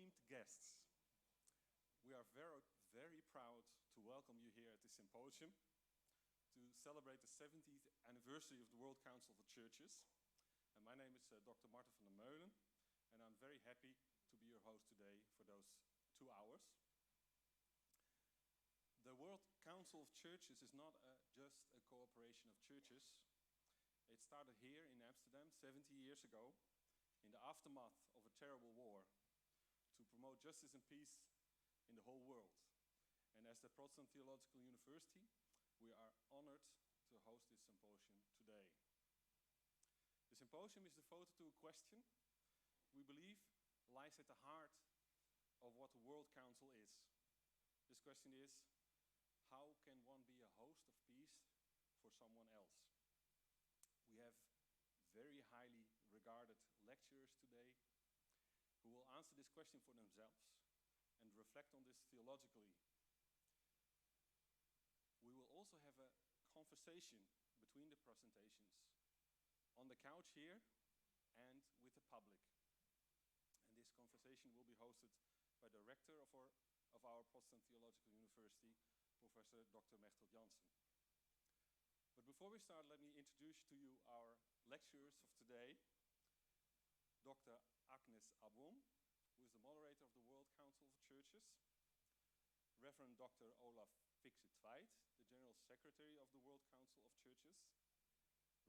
esteemed guests, we are very proud to welcome you here at the Symposium to celebrate the 70th anniversary of the World Council of Churches. And my name is Dr. Marten van der Meulen, and I'm very happy to be your host today for those 2 hours. The World Council of Churches is not just a cooperation of churches. It started here in Amsterdam 70 years ago, in the aftermath of a terrible war, to promote justice and peace in the whole world. And as the Protestant Theological University, we are honored to host this symposium today. The symposium is devoted to a question we believe lies at the heart of what the World Council is. This question is, how can one be a host of peace for someone else? We have very highly regarded lecturers today who will answer this question for themselves and reflect on this theologically. We will also have a conversation between the presentations on the couch here and with the public. And this conversation will be hosted by the rector of our Protestant Theological University, Professor Dr. Mechthild Jansen. But before we start, let me introduce to you our lecturers of today. Dr. Agnes Abuom, who is the moderator of the World Council of Churches. Reverend Dr. Olav Fykse Tveit, the General Secretary of the World Council of Churches.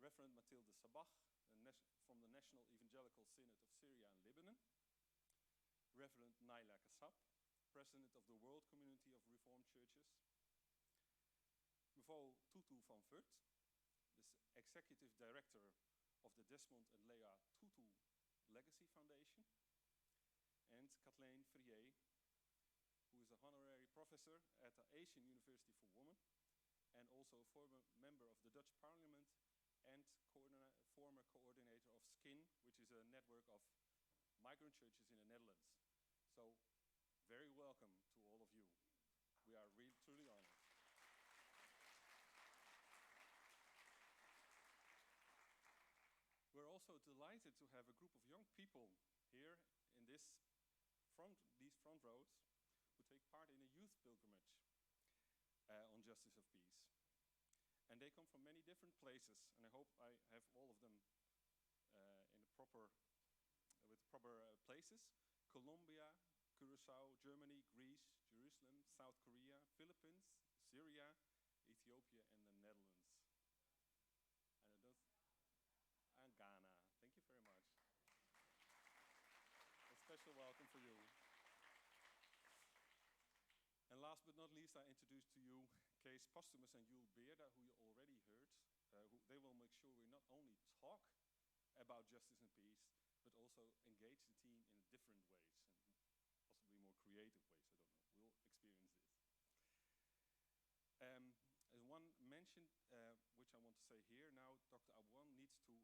Reverend Mathilde Sabach, from the National Evangelical Synod of Syria and Lebanon. Reverend Naila Kassab, President of the World Community of Reformed Churches. Mevrouw Tutu van Vught, the Executive Director of the Desmond and Leah Tutu Legacy Foundation. And Kathleen Vrije, who is a honorary professor at the Asian University for Women and also a former member of the Dutch Parliament and former coordinator of SKIN, which is a network of migrant churches in the Netherlands. So, very welcome to all of you. We are really, truly honored. We're also delighted to have a group of young people here in these front rows who take part in a youth pilgrimage on justice of peace. And they come from many different places, and I hope I have all of them with proper places. Colombia, Curacao, Germany, Greece, Jerusalem, South Korea, Philippines, Syria, Ethiopia, and the Netherlands. And Ghana. Thank you very much. A special welcome for you. And last but not least, I introduce to you Kees Postumus and Jules Beerda, who you already heard. They will make sure we not only talk about justice and peace, but also engage the team in different ways, and possibly more creative ways, I don't know. We'll experience this. As one mentioned, which I want to say here now, Dr. Abuom needs to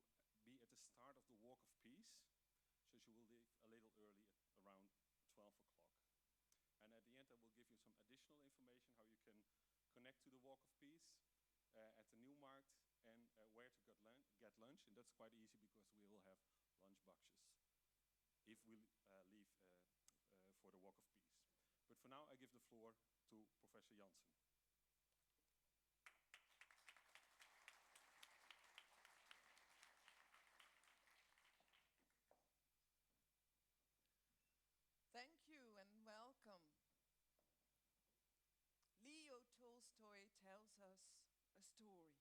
be at the start of the Walk of Peace, so she will leave a little early at around 12 o'clock. And at the end, I will give you some additional information how you can connect to the Walk of Peace at the Nieuwmarkt and where to get lunch. And that's quite easy because we will have lunch boxes if we leave for the Walk of Peace. But for now, I give the floor to Professor Jansen. Thank you and welcome. Leo Tolstoy tells us a story.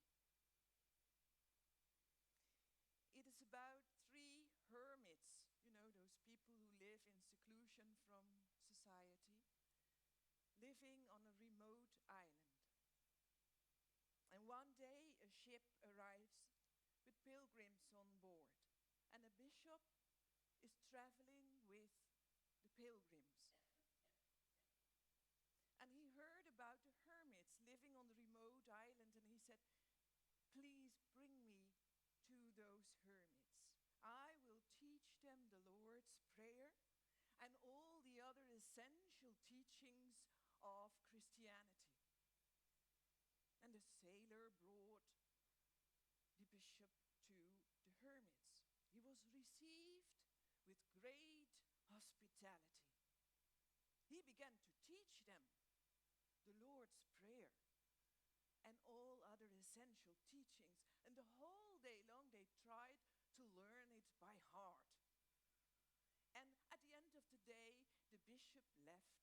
It is about 3 hermits, you know, those people who live in seclusion from society, living on a remote island. And one day a ship arrives with pilgrims on board, and a bishop is traveling with the pilgrims. And he heard about the hermits living on the remote island, and he said, please bring me to those hermits. I will teach them the Lord's Prayer and all the other essential teachings of Christianity. And the sailor brought the bishop to the hermits. He was received with great hospitality. he began to teach them the Lord's Prayer and all other essential teachings. And the whole day long they tried to learn it by heart. And at the end of the day, the bishop left,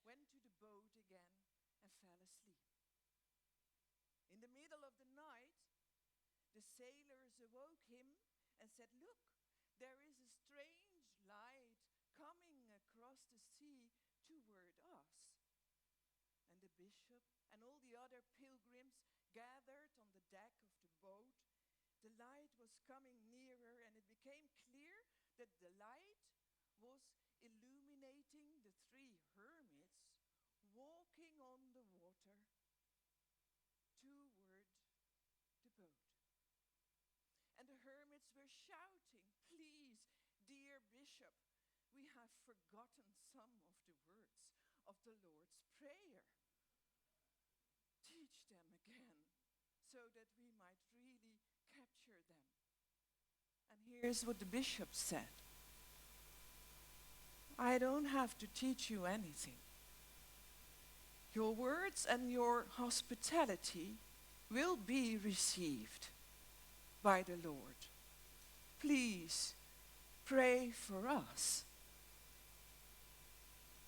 went to the boat again, and fell asleep. In the middle of the night, the sailors awoke him and said, "Look, there is a strange light coming across the sea toward us." And the bishop and all the other pilgrims gathered on the deck of the boat. The light was coming nearer, and it became clear that the light was illuminating the three hermits walking on the water toward the boat. And the hermits were shouting, "Please, dear bishop, we have forgotten some of the words of the Lord's Prayer. Teach them again so that we might really capture them." And here's what the bishop said: "I don't have to teach you anything. Your words and your hospitality will be received by the Lord. Please pray for us."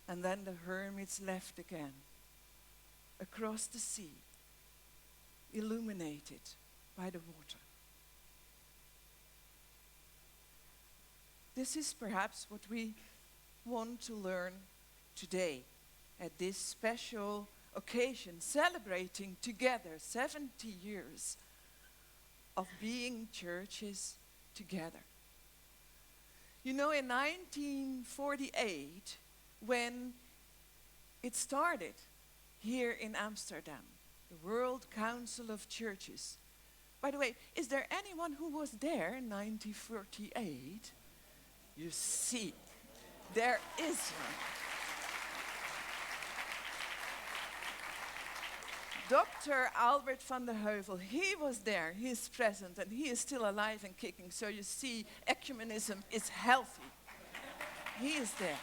And then the hermits left again, across the sea, illuminated by the water. This is perhaps what we want to learn today at this special occasion, celebrating together 70 years of being churches together. You know, in 1948, when it started here in Amsterdam, the World Council of Churches. By the way, is there anyone who was there in 1948? You see, there is one. Dr. Albert van der Heuvel, he was there, he is present, and he is still alive and kicking. So you see, ecumenism is healthy. He is there.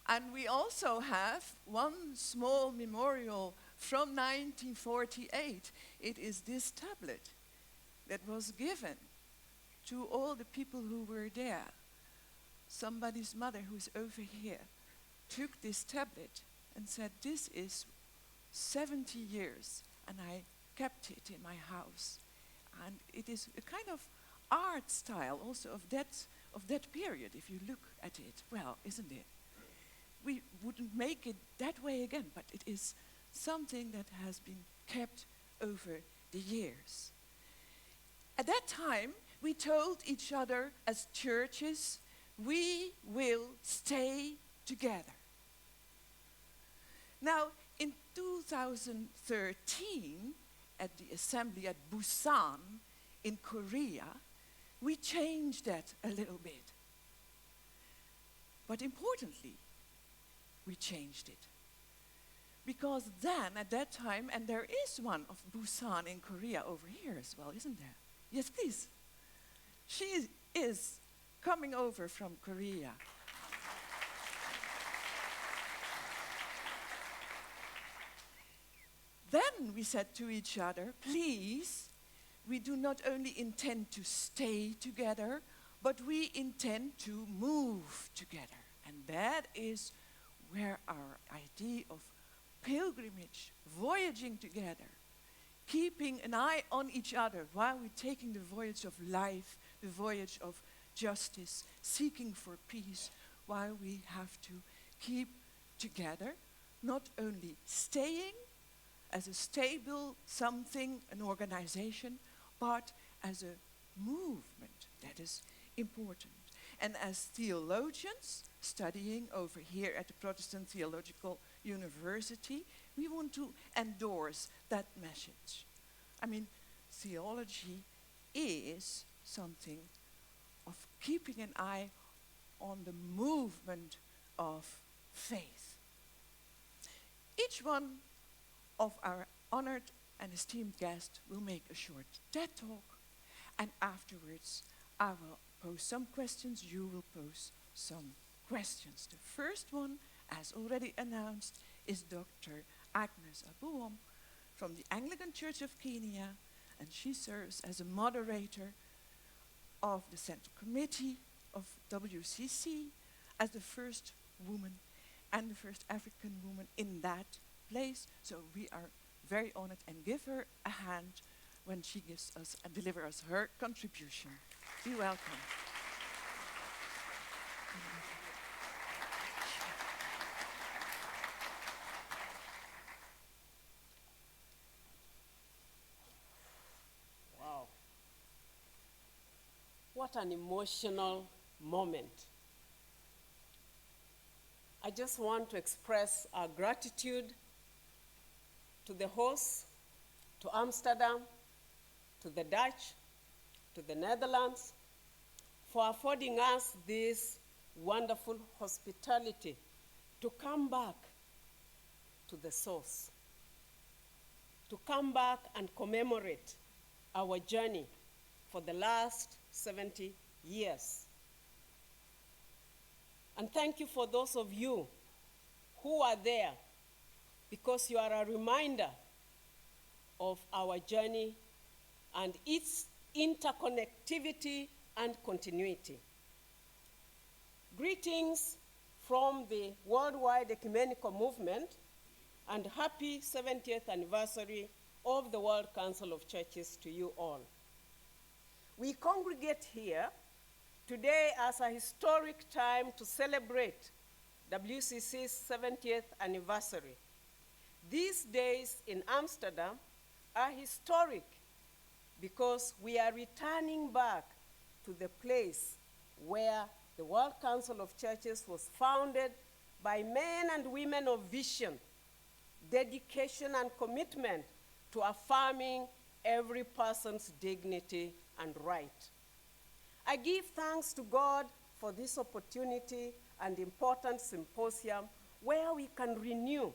And we also have one small memorial from 1948. It is this tablet that was given to all the people who were there. Somebody's mother, who's over here, took this tablet and said, "This is 70 years, and I kept it in my house." And it is a kind of art style also of that period, if you look at it. Well, isn't it? We wouldn't make it that way again, but it is something that has been kept over the years. At that time, we told each other as churches, we will stay together. Now, in 2013, at the assembly at Busan in Korea, we changed that a little bit. But importantly, we changed it. Because then, at that time, and there is one of Busan in Korea over here as well, isn't there? Yes, please. She is coming over from Korea. Then we said to each other, please, we do not only intend to stay together, but we intend to move together. And that is where our idea of pilgrimage, voyaging together, keeping an eye on each other while we're taking the voyage of life, the voyage of justice, seeking for peace, while we have to keep together, not only staying as a stable something, an organization, but as a movement that is important. And as theologians studying over here at the Protestant Theological University, we want to endorse that message. I mean, theology is something of keeping an eye on the movement of faith. Each one of our honored and esteemed guests will make a short TED talk, and afterwards I will pose some questions, you will pose some questions. The first one, as already announced, is Dr. Agnes Abuom from the Anglican Church of Kenya, and she serves as a moderator of the Central Committee of WCC as the first woman and the first African woman in that place. So we are very honored and give her a hand when she gives us and delivers us her contribution. Be welcome. Wow. What an emotional moment. I just want to express our gratitude to the hosts, to Amsterdam, to the Dutch, to the Netherlands, for affording us this wonderful hospitality to come back to the source, to come back and commemorate our journey for the last 70 years. And thank you for those of you who are there, because you are a reminder of our journey and its interconnectivity and continuity. Greetings from the worldwide ecumenical movement, and happy 70th anniversary of the World Council of Churches to you all. We congregate here today as a historic time to celebrate WCC's 70th anniversary. These days in Amsterdam are historic because we are returning back to the place where the World Council of Churches was founded by men and women of vision, dedication, and commitment to affirming every person's dignity and right. I give thanks to God for this opportunity and important symposium where we can renew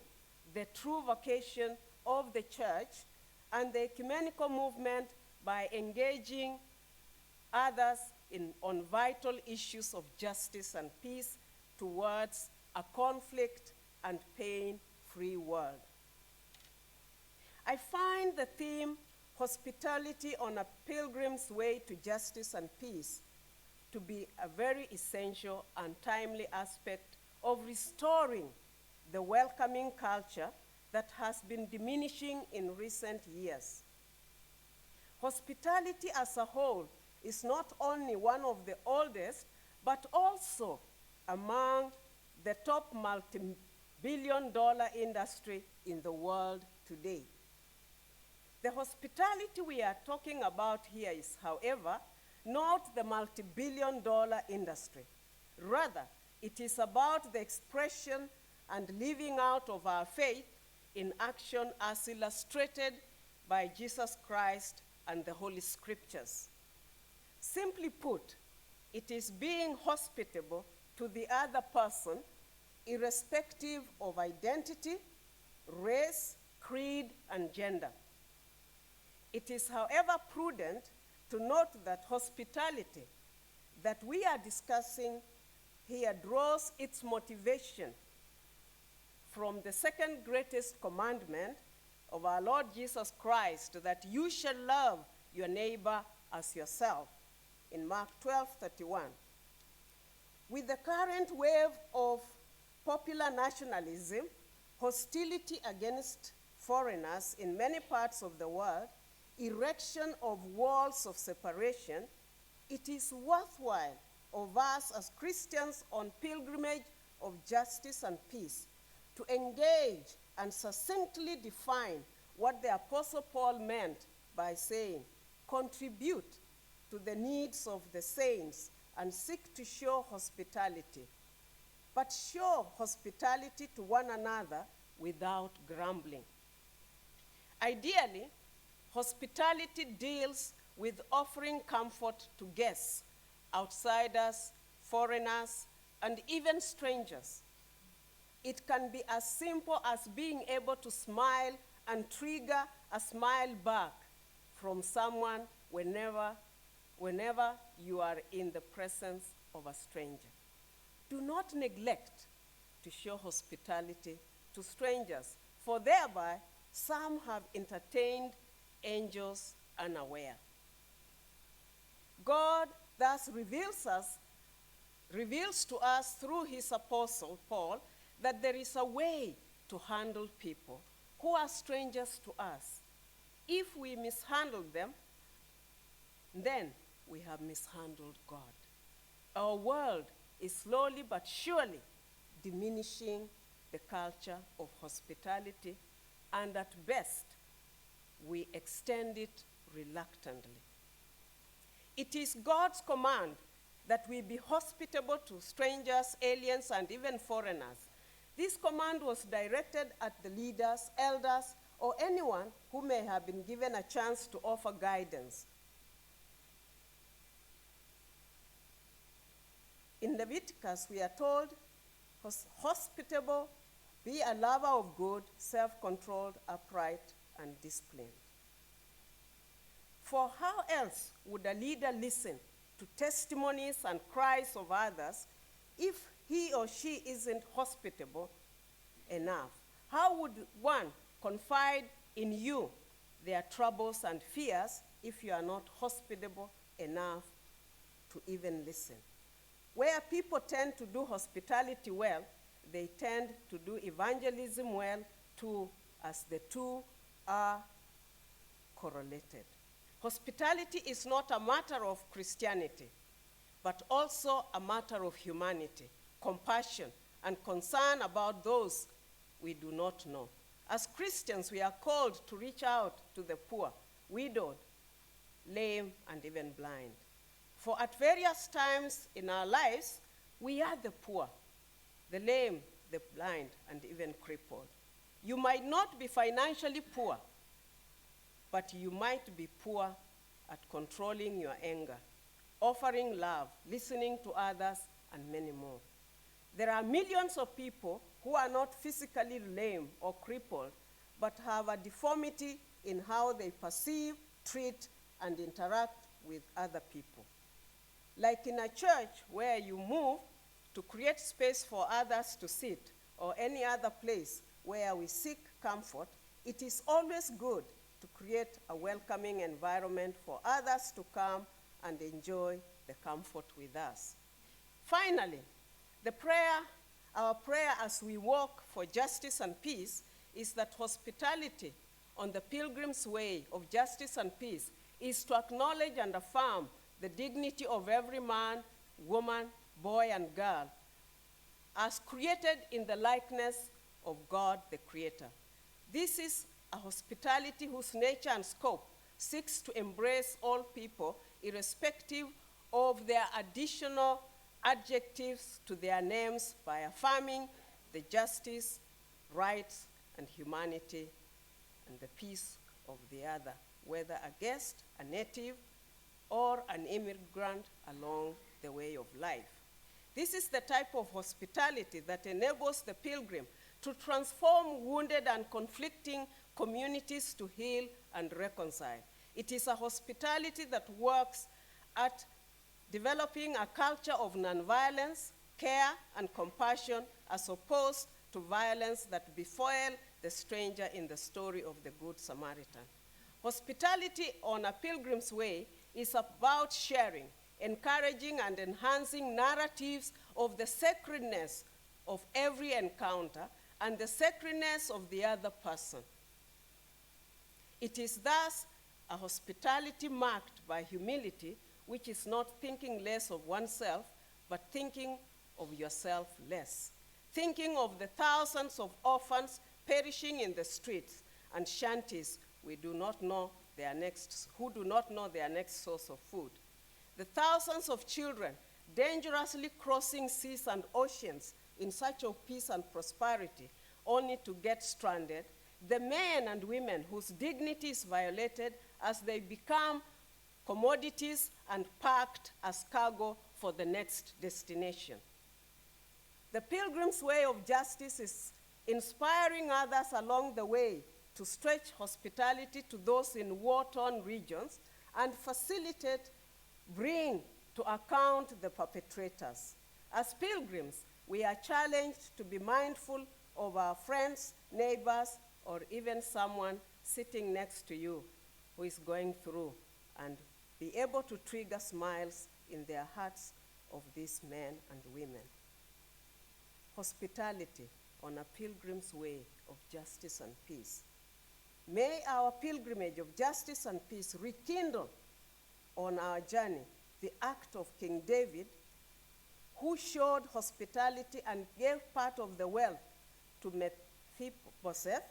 the true vocation of the church and the ecumenical movement by engaging others on vital issues of justice and peace towards a conflict and pain-free world. I find the theme, hospitality on a pilgrim's way to justice and peace, to be a very essential and timely aspect of restoring the welcoming culture that has been diminishing in recent years. Hospitality as a whole is not only one of the oldest, but also among the top multi-billion-dollar industry in the world today. The hospitality we are talking about here is, however, not the multi-billion-dollar industry. Rather, it is about the expression and living out of our faith in action as illustrated by Jesus Christ and the Holy Scriptures. Simply put, it is being hospitable to the other person, irrespective of identity, race, creed, and gender. It is, however, prudent to note that hospitality that we are discussing here draws its motivation from the second greatest commandment of our Lord Jesus Christ, that you shall love your neighbor as yourself, in Mark 12:31. With the current wave of popular nationalism, hostility against foreigners in many parts of the world, erection of walls of separation, it is worthwhile of us as Christians on pilgrimage of justice and peace to engage and succinctly define what the Apostle Paul meant by saying, contribute to the needs of the saints and seek to show hospitality, but show hospitality to one another without grumbling. Ideally, hospitality deals with offering comfort to guests, outsiders, foreigners, and even strangers. It can be as simple as being able to smile and trigger a smile back from someone whenever you are in the presence of a stranger. do not neglect to show hospitality to strangers, for thereby some have entertained angels unaware. God thus reveals to us through his apostle Paul that there is a way to handle people who are strangers to us. If we mishandle them, then we have mishandled God. Our world is slowly but surely diminishing the culture of hospitality, and at best, we extend it reluctantly. It is God's command that we be hospitable to strangers, aliens, and even foreigners. This command was directed at the leaders, elders, or anyone who may have been given a chance to offer guidance. In Leviticus, we are told, hospitable, be a lover of good, self-controlled, upright, and disciplined. For how else would a leader listen to testimonies and cries of others if he or she isn't hospitable enough? How would one confide in you their troubles and fears if you are not hospitable enough to even listen? Where people tend to do hospitality well, they tend to do evangelism well too, as the two are correlated. Hospitality is not a matter of Christianity, but also a matter of humanity, compassion, and concern about those we do not know. As Christians, we are called to reach out to the poor, widowed, lame, and even blind. For at various times in our lives, we are the poor, the lame, the blind, and even crippled. You might not be financially poor, but you might be poor at controlling your anger, offering love, listening to others, and many more. There are millions of people who are not physically lame or crippled, but have a deformity in how they perceive, treat, and interact with other people. Like in a church where you move to create space for others to sit, or any other place where we seek comfort, it is always good to create a welcoming environment for others to come and enjoy the comfort with us. Finally, our prayer as we walk for justice and peace is that hospitality on the pilgrim's way of justice and peace is to acknowledge and affirm the dignity of every man, woman, boy, and girl as created in the likeness of God the Creator. This is a hospitality whose nature and scope seeks to embrace all people irrespective of their additional adjectives to their names by affirming the justice, rights, and humanity and the peace of the other, whether a guest, a native, or an immigrant along the way of life. This is the type of hospitality that enables the pilgrim to transform wounded and conflicting communities to heal and reconcile. It is a hospitality that works at developing a culture of nonviolence, care, and compassion, as opposed to violence that befoil the stranger in the story of the Good Samaritan. Hospitality on a pilgrim's way is about sharing, encouraging, and enhancing narratives of the sacredness of every encounter and the sacredness of the other person. It is thus a hospitality marked by humility, which is not thinking less of oneself, but thinking of yourself less. Thinking of the thousands of orphans perishing in the streets and shanties who do not know their next source of food. The thousands of children dangerously crossing seas and oceans in search of peace and prosperity, only to get stranded. The men and women whose dignity is violated as they become commodities and packed as cargo for the next destination. The pilgrim's way of justice is inspiring others along the way to stretch hospitality to those in war-torn regions and bring to account the perpetrators. As pilgrims, we are challenged to be mindful of our friends, neighbors, or even someone sitting next to you who is going through, and be able to trigger smiles in their hearts of these men and women. Hospitality on a pilgrim's way of justice and peace. May our pilgrimage of justice and peace rekindle on our journey the act of King David, who showed hospitality and gave part of the wealth to Mephibosheth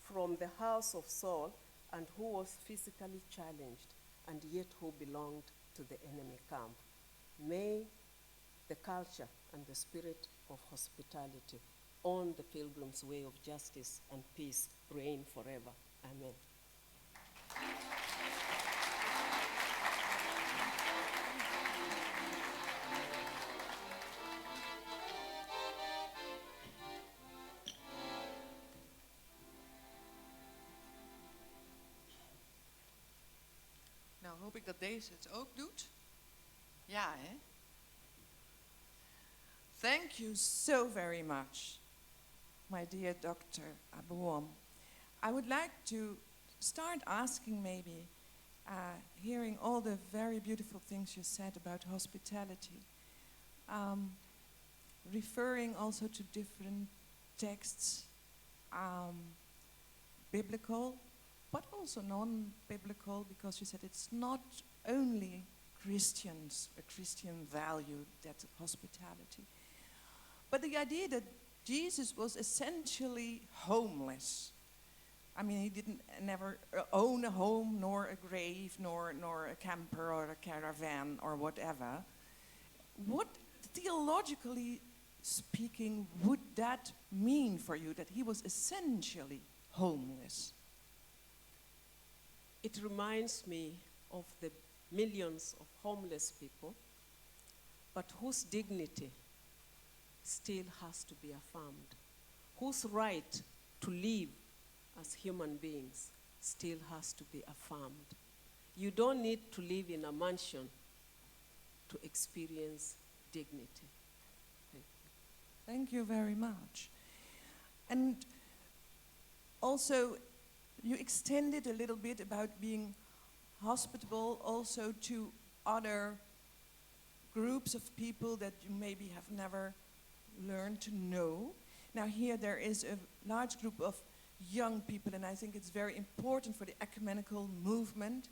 from the house of Saul, and who was physically challenged, and yet who belonged to the enemy camp. May the culture and the spirit of hospitality on the pilgrim's way of justice and peace reign forever. Amen. Nou hoop ik dat deze het ook doet. Ja, hè? Thank you so very much, my dear Dr. Abuom. I would like to start asking maybe, hearing all the very beautiful things you said about hospitality, referring also to different texts, biblical, but also non-biblical, because you said it's not only Christians, a Christian value, that hospitality. But the idea that Jesus was essentially homeless. I mean, he didn't never own a home, nor a grave, nor a camper or a caravan or whatever. What, theologically speaking, would that mean for you, that he was essentially homeless? It reminds me of the millions of homeless people, but whose dignity still has to be affirmed, whose right to live as human beings still has to be affirmed. You don't need to live in a mansion to experience dignity. Thank you. Thank you very much. And also, you extended a little bit about being hospitable also to other groups of people that you maybe have never learned to know. Now here there is a large group of young people, and I think it's very important for the ecumenical movement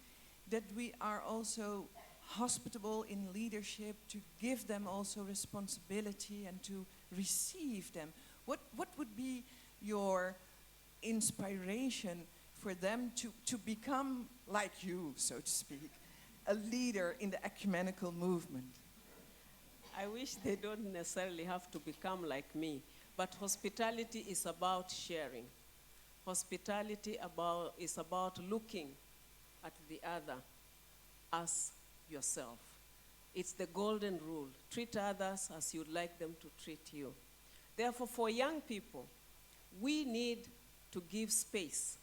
that we are also hospitable in leadership, to give them also responsibility and to receive them. What would be your inspiration for them to become like you, so to speak, a leader in the ecumenical movement? I wish they don't necessarily have to become like me, but hospitality is about sharing. Hospitality is about looking at the other as yourself. It's the golden rule. Treat others as you'd like them to treat you. Therefore, for young people, we need to give space,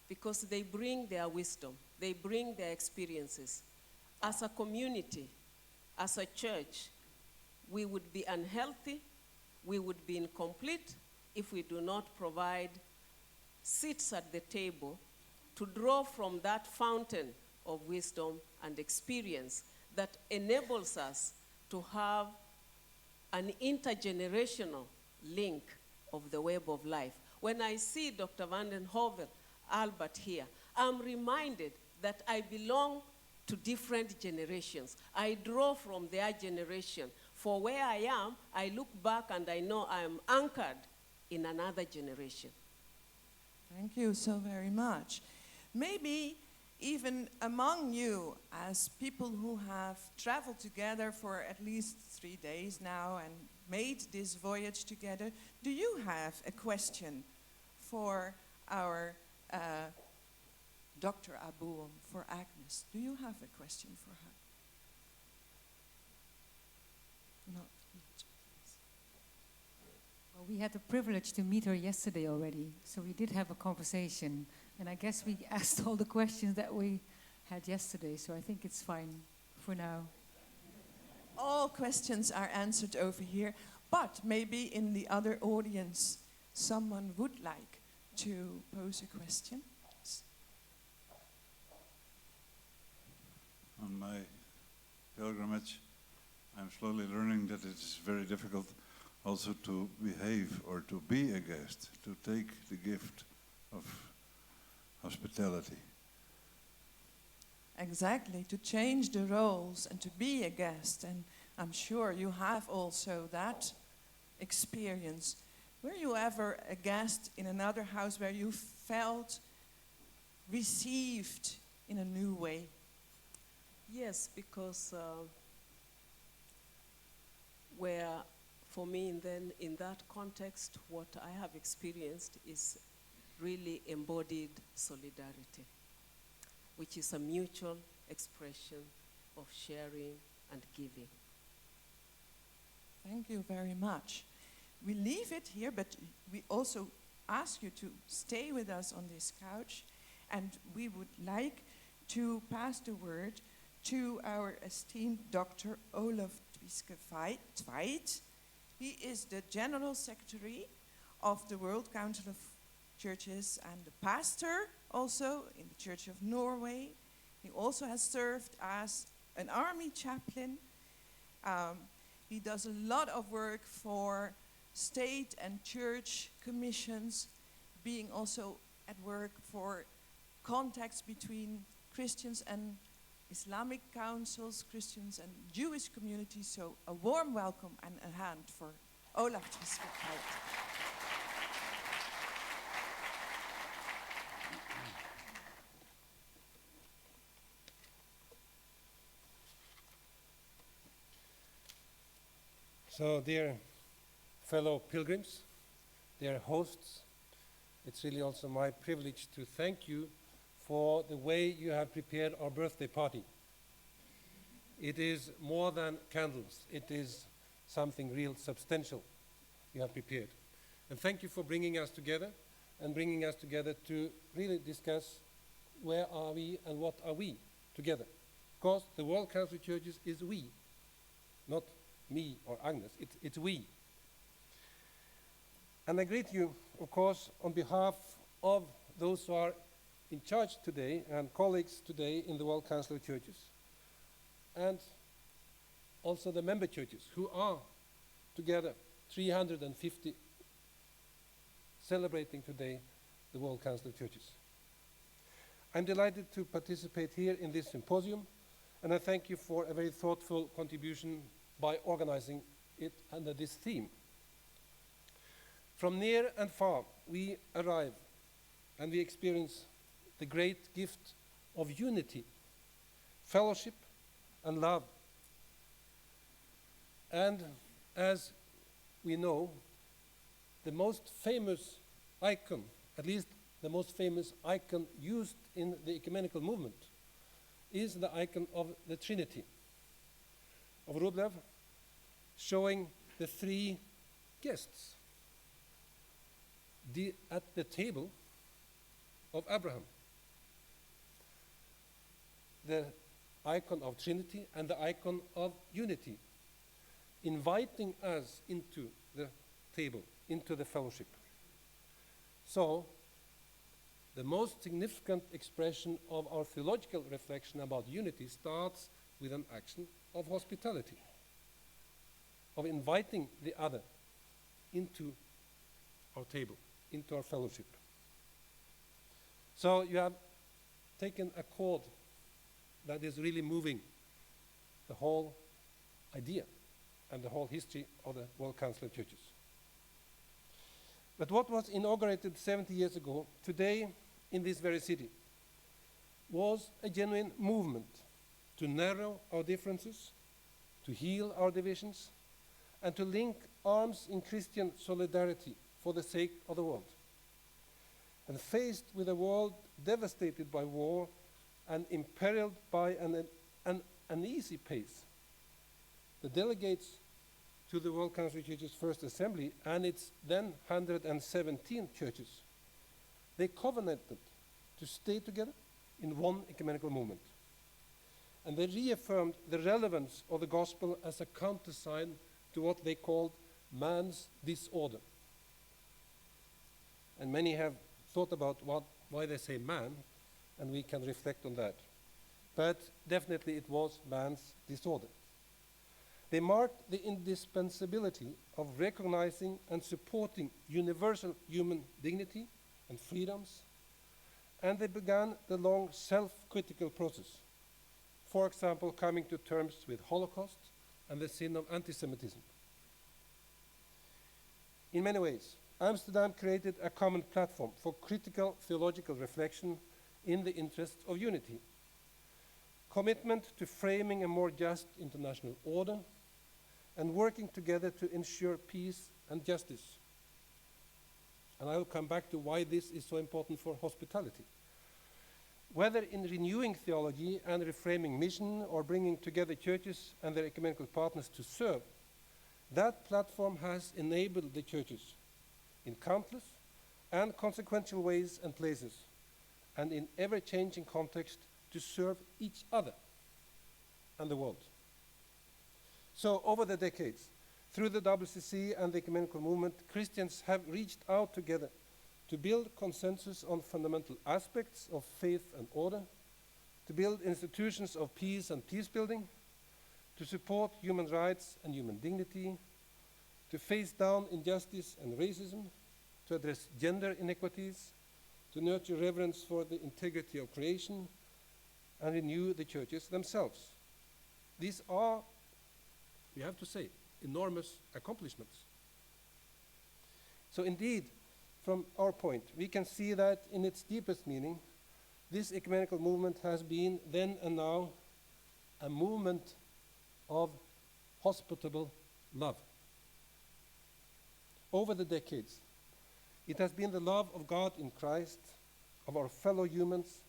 because they bring their wisdom, they bring their experiences. As a community, as a church, we would be unhealthy, we would be incomplete if we do not provide seats at the table to draw from that fountain of wisdom and experience that enables us to have an intergenerational link of the web of life. When I see Dr. van den Heuvel, Albert here, I'm reminded that I belong to different generations. I draw from their generation. For where I am, I look back and I know I am anchored in another generation. Thank you so very much. Maybe even among you, as people who have traveled together for at least 3 days now and made this voyage together, do you have a question for our Dr. Abuom, for Agnes? Do you have a question for her? No. Well, we had the privilege to meet her yesterday already, so we did have a conversation, and I guess we asked all the questions that we had yesterday, so I think it's fine for now. all questions are answered over here, but maybe in the other audience, someone would like to pose a question. On my pilgrimage, I'm slowly learning that it's very difficult also to behave or to be a guest, to take the gift of hospitality. Exactly, to change the roles and to be a guest. And I'm sure you have also that experience. Were you ever a guest in another house where you felt received in a new way? Yes, because where, for me, then in that context, what I have experienced is really embodied solidarity, which is a mutual expression of sharing and giving. Thank you very much. We leave it here, but we also ask you to stay with us on this couch, and we would like to pass the word to our esteemed Dr. Olav Fykse Tveit. He is the General Secretary of the World Council of Churches and the pastor also in the Church of Norway. He also has served as an army chaplain. He does a lot of work for state and church commissions, being also at work for contacts between Christians and Islamic councils, Christians and Jewish communities. So a warm welcome and a hand for Olav Fykse Tveit. So, dear fellow pilgrims, dear hosts, it's really also my privilege to thank you for the way you have prepared our birthday party. It is more than candles. It is something real substantial you have prepared. And thank you for bringing us together and bringing us together to really discuss where are we and what are we together. Because the World Council of Churches is we, not me or Agnes, it's we. And I greet you, of course, on behalf of those who are in charge today and colleagues today in the World Council of Churches, and also the member churches who are together 350 celebrating today the World Council of Churches. I'm delighted to participate here in this symposium, and I thank you for a very thoughtful contribution by organizing it under this theme. From near and far, we arrive and we experience the great gift of unity, fellowship, and love. And as we know, the most famous icon, at least the most famous icon used in the ecumenical movement, is the icon of the Trinity, of Rublev, showing the three guests at the table of Abraham. The icon of Trinity and the icon of unity, inviting us into the table, into the fellowship. So, the most significant expression of our theological reflection about unity starts with an action of hospitality, of inviting the other into our table, into our fellowship. So you have taken a chord that is really moving the whole idea and the whole history of the World Council of Churches. But what was inaugurated 70 years ago, today in this very city, was a genuine movement to narrow our differences, to heal our divisions, and to link arms in Christian solidarity for the sake of the world. And faced with a world devastated by war and imperiled by an uneasy pace, the delegates to the World Council of Churches First Assembly and its then 117 churches, they covenanted to stay together in one ecumenical movement. and they reaffirmed the relevance of the gospel as a countersign to what they called man's disorder. And many have thought about why they say man, and we can reflect on that. But definitely it was man's disorder. They marked the indispensability of recognizing and supporting universal human dignity and freedoms, and they began the long self-critical process. For example, coming to terms with Holocaust and the sin of anti-Semitism. In many ways, Amsterdam created a common platform for critical theological reflection in the interests of unity, commitment to framing a more just international order, and working together to ensure peace and justice. And I will come back to why this is so important for hospitality. Whether in renewing theology and reframing mission or bringing together churches and their ecumenical partners to serve, that platform has enabled the churches in countless and consequential ways and places, and in ever-changing context, to serve each other and the world. So over the decades, through the WCC and the ecumenical movement, Christians have reached out together to build consensus on fundamental aspects of faith and order, to build institutions of peace and peace building, to support human rights and human dignity, to face down injustice and racism, to address gender inequities, to nurture reverence for the integrity of creation, and renew the churches themselves. These are, we have to say, enormous accomplishments. So indeed, from our point, we can see that in its deepest meaning, this ecumenical movement has been then and now a movement of hospitable love. Over the decades, it has been the love of God in Christ, of our fellow humans,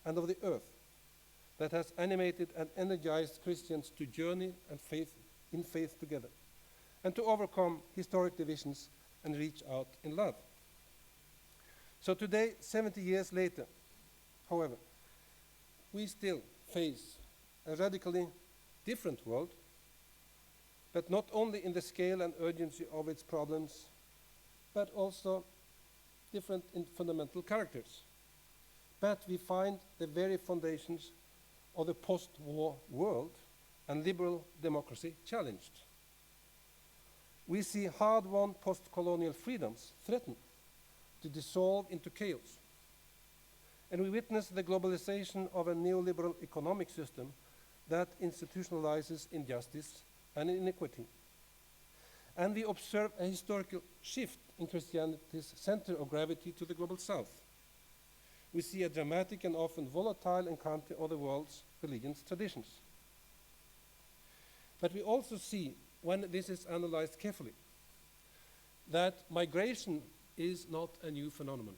and of the earth that has animated and energized Christians to journey and in faith together, and to overcome historic divisions and reach out in love. So today, 70 years later, however, we still face a radically different world, but not only in the scale and urgency of its problems, but also different in fundamental characters. But we find the very foundations of the post-war world and liberal democracy challenged. We see hard-won post-colonial freedoms threatened to dissolve into chaos. And we witness the globalization of a neoliberal economic system that institutionalizes injustice and inequity. And we observe a historical shift in Christianity's center of gravity to the global south. We see a dramatic and often volatile encounter of the world's religions traditions. But we also see, when this is analyzed carefully, that migration is not a new phenomenon.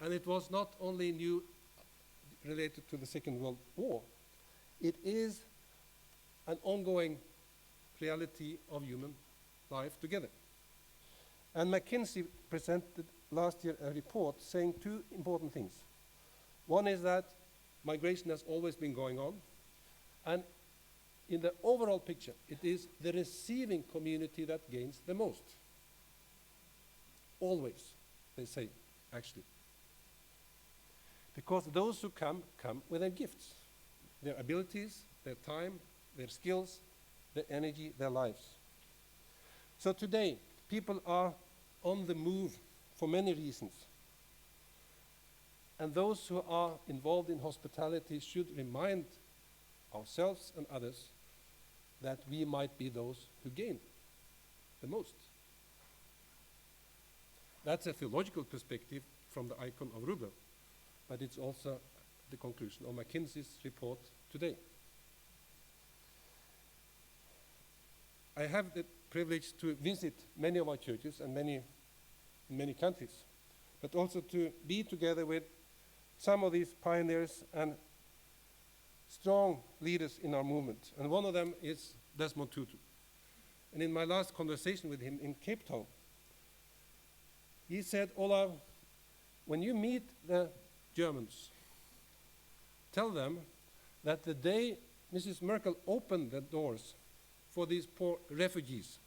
And it was not only new related to the Second World War, it is an ongoing reality of human life together. And McKinsey presented last year a report saying two important things. One is that migration has always been going on, and in the overall picture, it is the receiving community that gains the most. Always, they say, actually. Because those who come with their gifts, their abilities, their time, their skills, their energy, their lives. So today, people are on the move for many reasons. And those who are involved in hospitality should remind ourselves and others that we might be those who gain the most. That's a theological perspective from the icon of Rubel, but it's also the conclusion of McKinsey's report today. I have the privilege to visit many of our churches and in many countries, but also to be together with some of these pioneers and strong leaders in our movement. And one of them is Desmond Tutu. And in my last conversation with him in Cape Town, he said, Olav, when you meet the Germans, tell them that the day Mrs. Merkel opened the doors for these poor refugees,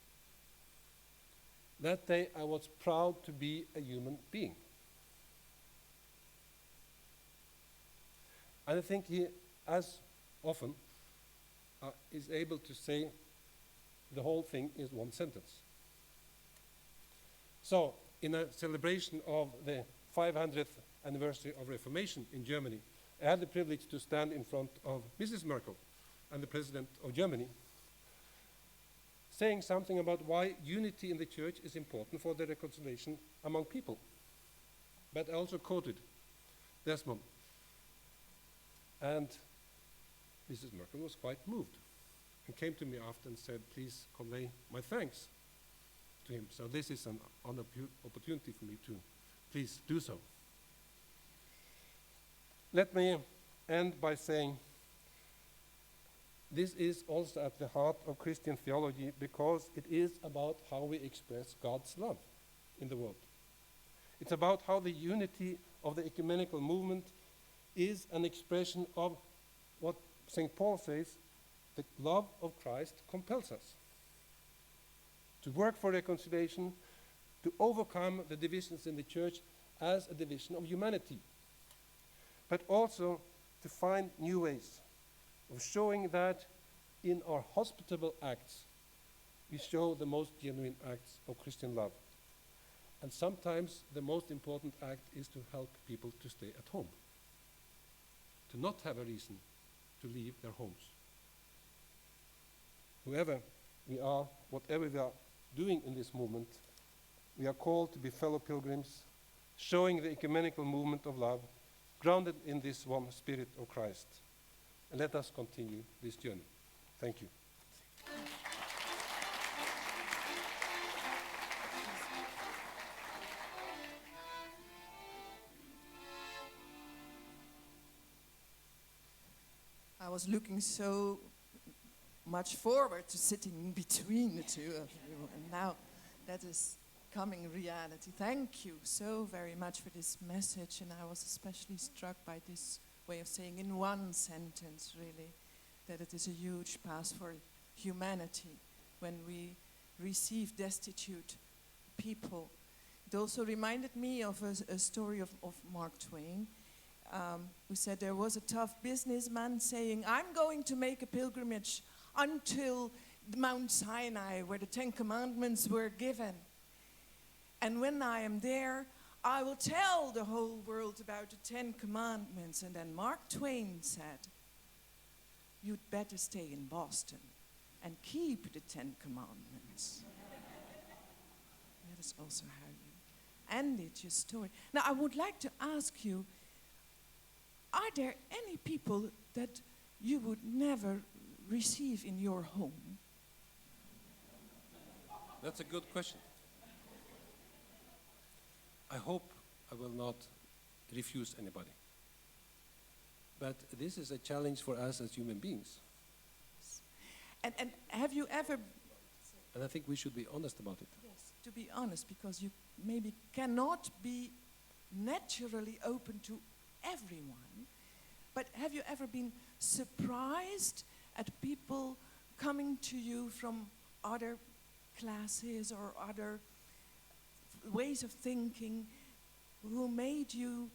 that day I was proud to be a human being. And I think he, as often, is able to say the whole thing in one sentence. So, in a celebration of the 500th anniversary of Reformation in Germany, I had the privilege to stand in front of Mrs. Merkel and the President of Germany, saying something about why unity in the church is important for the reconciliation among people. But I also quoted Desmond. And Mrs. Merkel was quite moved and came to me after and said, please convey my thanks to him. So this is an opportunity for me to please do so. Let me end by saying this is also at the heart of Christian theology because it is about how we express God's love in the world. It's about how the unity of the ecumenical movement is an expression of what St. Paul says, the love of Christ compels us to work for reconciliation, to overcome the divisions in the church as a division of humanity, but also to find new ways of showing that in our hospitable acts, we show the most genuine acts of Christian love. And sometimes the most important act is to help people to stay at home, to not have a reason to leave their homes. Whoever we are, whatever we are doing in this movement, we are called to be fellow pilgrims, showing the ecumenical movement of love, grounded in this one Spirit of Christ. And let us continue this journey. Thank you. I was looking so much forward to sitting between the two of you, and now that is coming reality. Thank you so very much for this message, and I was especially struck by this way of saying in one sentence, really, that it is a huge pass for humanity when we receive destitute people. It also reminded me of a story of Mark Twain, who said there was a tough businessman saying, I'm going to make a pilgrimage until Mount Sinai, where the 10 Commandments were given. And when I am there, I will tell the whole world about the 10 Commandments. And then Mark Twain said, you'd better stay in Boston and keep the 10 Commandments. That is also how you ended your story. Now, I would like to ask you, are there any people that you would never receive in your home? That's a good question. I hope I will not refuse anybody. But this is a challenge for us as human beings. And have you ever... And I think we should be honest about it. Yes, to be honest, because you maybe cannot be naturally open to everyone. But have you ever been surprised at people coming to you from other classes or other ways of thinking who made you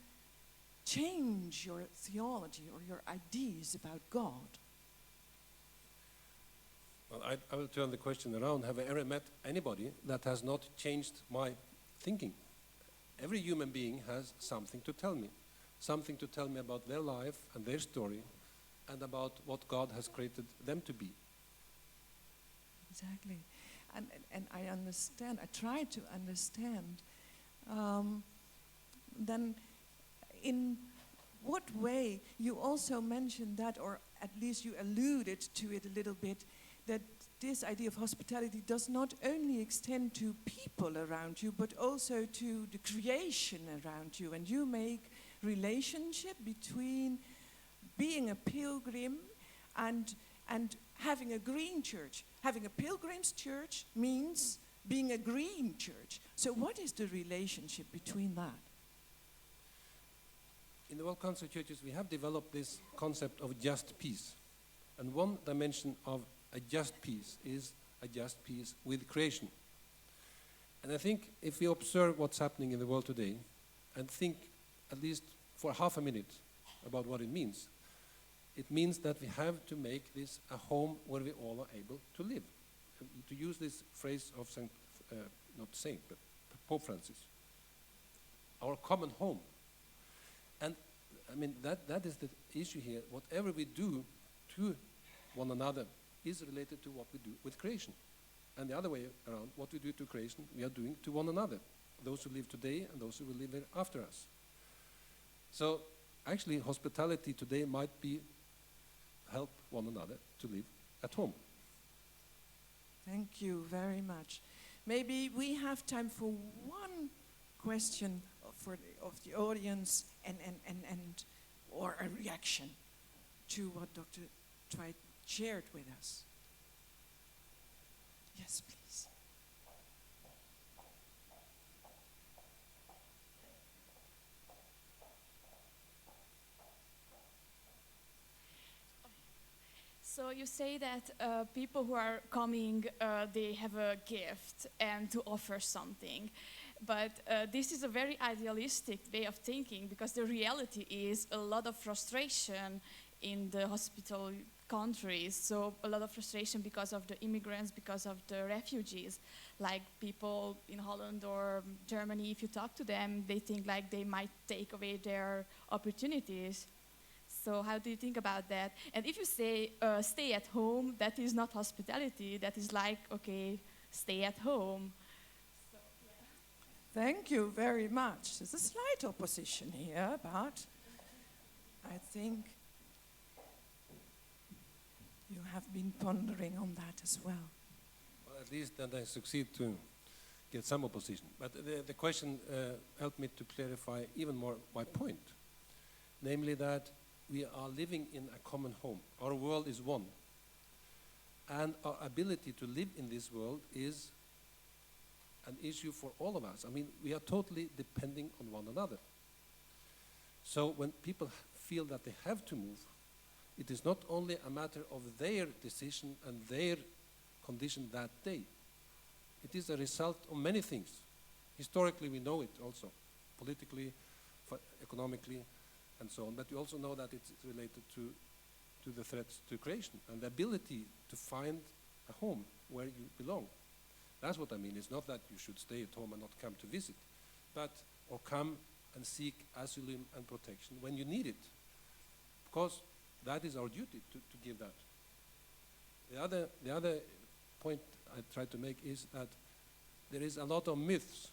change your theology or your ideas about God? Well, I will turn the question around. Have I ever met anybody that has not changed my thinking? Every human being has something to tell me about their life and their story and about what God has created them to be. Exactly. And I understand, I try to understand, then in what way, you also mentioned that, or at least you alluded to it a little bit, that this idea of hospitality does not only extend to people around you, but also to the creation around you. And you make relationship between being a pilgrim and having a green church. Having a pilgrim's church means being a green church. So what is the relationship between that? in the World Council of Churches, we have developed this concept of just peace. And one dimension of a just peace is a just peace with creation. And I think if we observe what's happening in the world today and think at least for half a minute about what it means that we have to make this a home where we all are able to live. To use this phrase of but Pope Francis, our common home. And I mean, that is the issue here. Whatever we do to one another is related to what we do with creation. And the other way around, what we do to creation, we are doing to one another, those who live today and those who will live after us. So actually, hospitality today might be help one another to live at home. Thank you very much. Maybe we have time for one question of the audience and or a reaction to what Dr. Tveit shared with us. Yes, please. So you say that people who are coming, they have a gift and to offer something. But this is a very idealistic way of thinking, because the reality is a lot of frustration in the hospital countries. So a lot of frustration because of the immigrants, because of the refugees. Like people in Holland or Germany, if you talk to them, they think like they might take away their opportunities. So how do you think about that? And if you say stay at home, that is not hospitality. That is like, okay, stay at home. So, yeah. Thank you very much. There's a slight opposition here, but I think you have been pondering on that as well. Well, at least that I succeed to get some opposition. But the question helped me to clarify even more my point, namely that we are living in a common home. Our world is one. And our ability to live in this world is an issue for all of us. I mean, we are totally depending on one another. So when people feel that they have to move, it is not only a matter of their decision and their condition that day. It is a result of many things. Historically, we know it also, politically, economically, and so on. But we also know that it's related to the threats to creation and the ability to find a home where you belong. That's what I mean. It's not that you should stay at home and not come to visit, but or come and seek asylum and protection when you need it. Because that is our duty to give that. The other point I try to make is that there is a lot of myths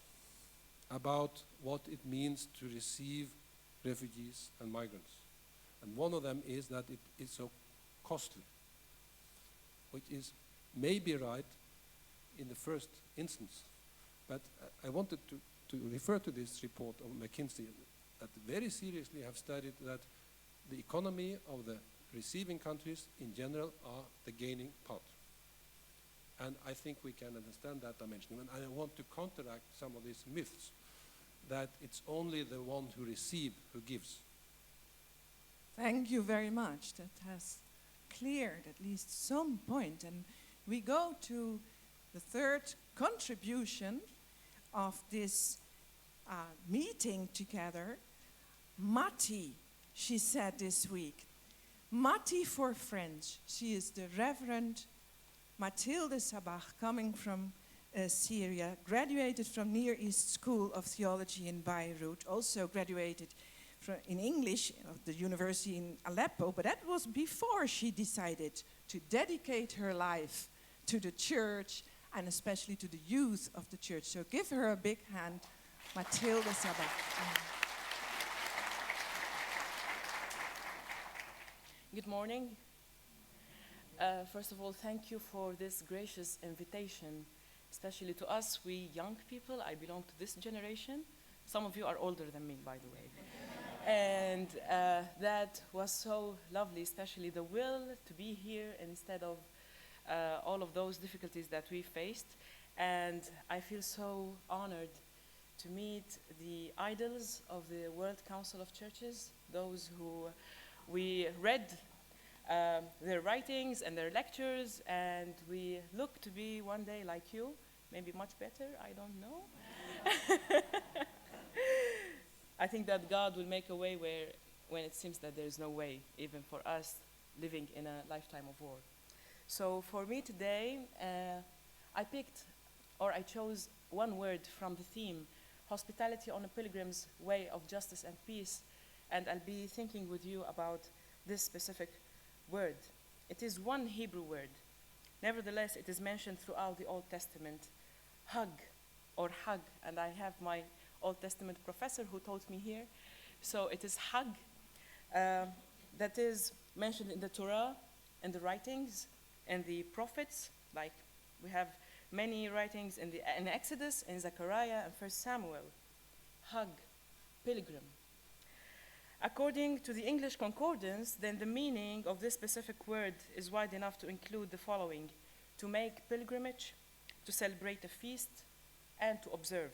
about what it means to receive refugees and migrants. And one of them is that it is so costly, which is maybe right in the first instance. But I wanted to refer to this report of McKinsey that very seriously have studied that the economy of the receiving countries in general are the gaining part. And I think we can understand that dimension. And I want to counteract some of these myths that it's only the one who receives who gives. Thank you very much. That has cleared at least some point. And we go to the third contribution of this meeting together. Matti, she said this week. Matti for French. She is the Reverend Mathilde Sabach, coming from Syria, graduated from Near East School of Theology in Beirut, also graduated in English at the university in Aleppo, but that was before she decided to dedicate her life to the church and especially to the youth of the church. So give her a big hand, Mathilde Sabach. Good morning. First of all, thank you for this gracious invitation, especially to us, we young people. I belong to this generation. Some of you are older than me, by the way. And that was so lovely, especially the will to be here instead of all of those difficulties that we faced. And I feel so honored to meet the idols of the World Council of Churches, those who we read their writings and their lectures, and we look to be one day like you, maybe much better, I don't know. I think that God will make a way when it seems that there is no way, even for us living in a lifetime of war. So for me today, I chose one word from the theme, hospitality on a pilgrim's way of justice and peace, and I'll be thinking with you about this specific word. It is one Hebrew word. Nevertheless, it is mentioned throughout the Old Testament, hug or hug, and I have my Old Testament professor who taught me here. So it is hug that is mentioned in the Torah, in the writings, and the prophets, like we have many writings in Exodus, in Zechariah, and 1 Samuel. Hug, pilgrim. According to the English Concordance, then the meaning of this specific word is wide enough to include the following: to make pilgrimage, to celebrate a feast, and to observe.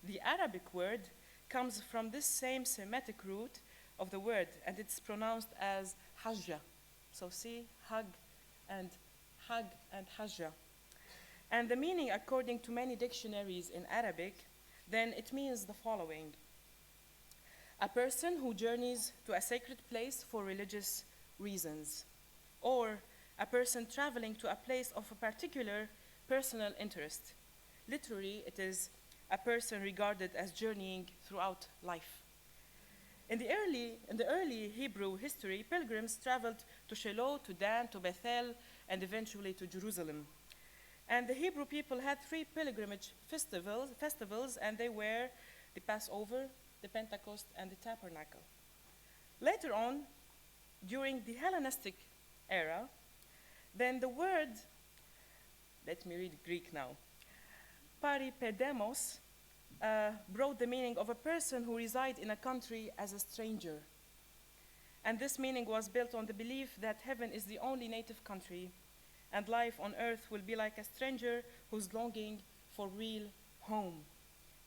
The Arabic word comes from this same Semitic root of the word, and it's pronounced as hajja. So see, hug and hajja. And the meaning, according to many dictionaries in Arabic, then it means the following: a person who journeys to a sacred place for religious reasons, or a person traveling to a place of a particular personal interest. Literally, it is a person regarded as journeying throughout life. In the early Hebrew history, pilgrims traveled to Shiloh, to Dan, to Bethel, and eventually to Jerusalem. And the Hebrew people had 3 pilgrimage festivals, and they were the Passover, the Pentecost, and the Tabernacle. Later on, during the Hellenistic era, then the word, let me read Greek now, paripedemos, brought the meaning of a person who resides in a country as a stranger. And this meaning was built on the belief that heaven is the only native country, and life on earth will be like a stranger who's longing for real home.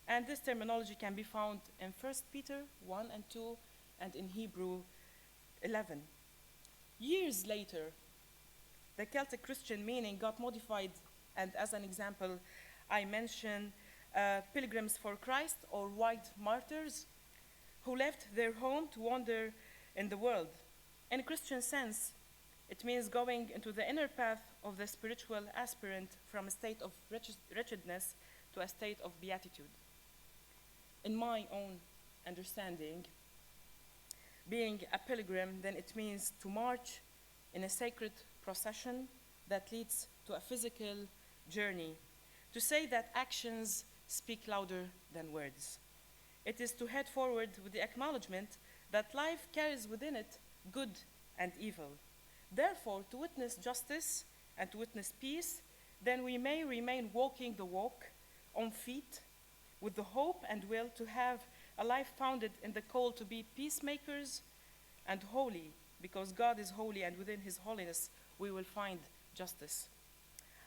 And this terminology can be found in 1 Peter 1 and 2, and in Hebrew 11. Years later, the Celtic Christian meaning got modified, and as an example, I mention pilgrims for Christ, or white martyrs, who left their home to wander in the world. In a Christian sense, it means going into the inner path of the spiritual aspirant from a state of wretchedness to a state of beatitude. In my own understanding, being a pilgrim, then it means to march in a sacred procession that leads to a physical journey, to say that actions speak louder than words. It is to head forward with the acknowledgement that life carries within it good and evil. Therefore, to witness justice and to witness peace, then we may remain walking the walk on feet with the hope and will to have a life founded in the call to be peacemakers and holy, because God is holy, and within his holiness we will find justice.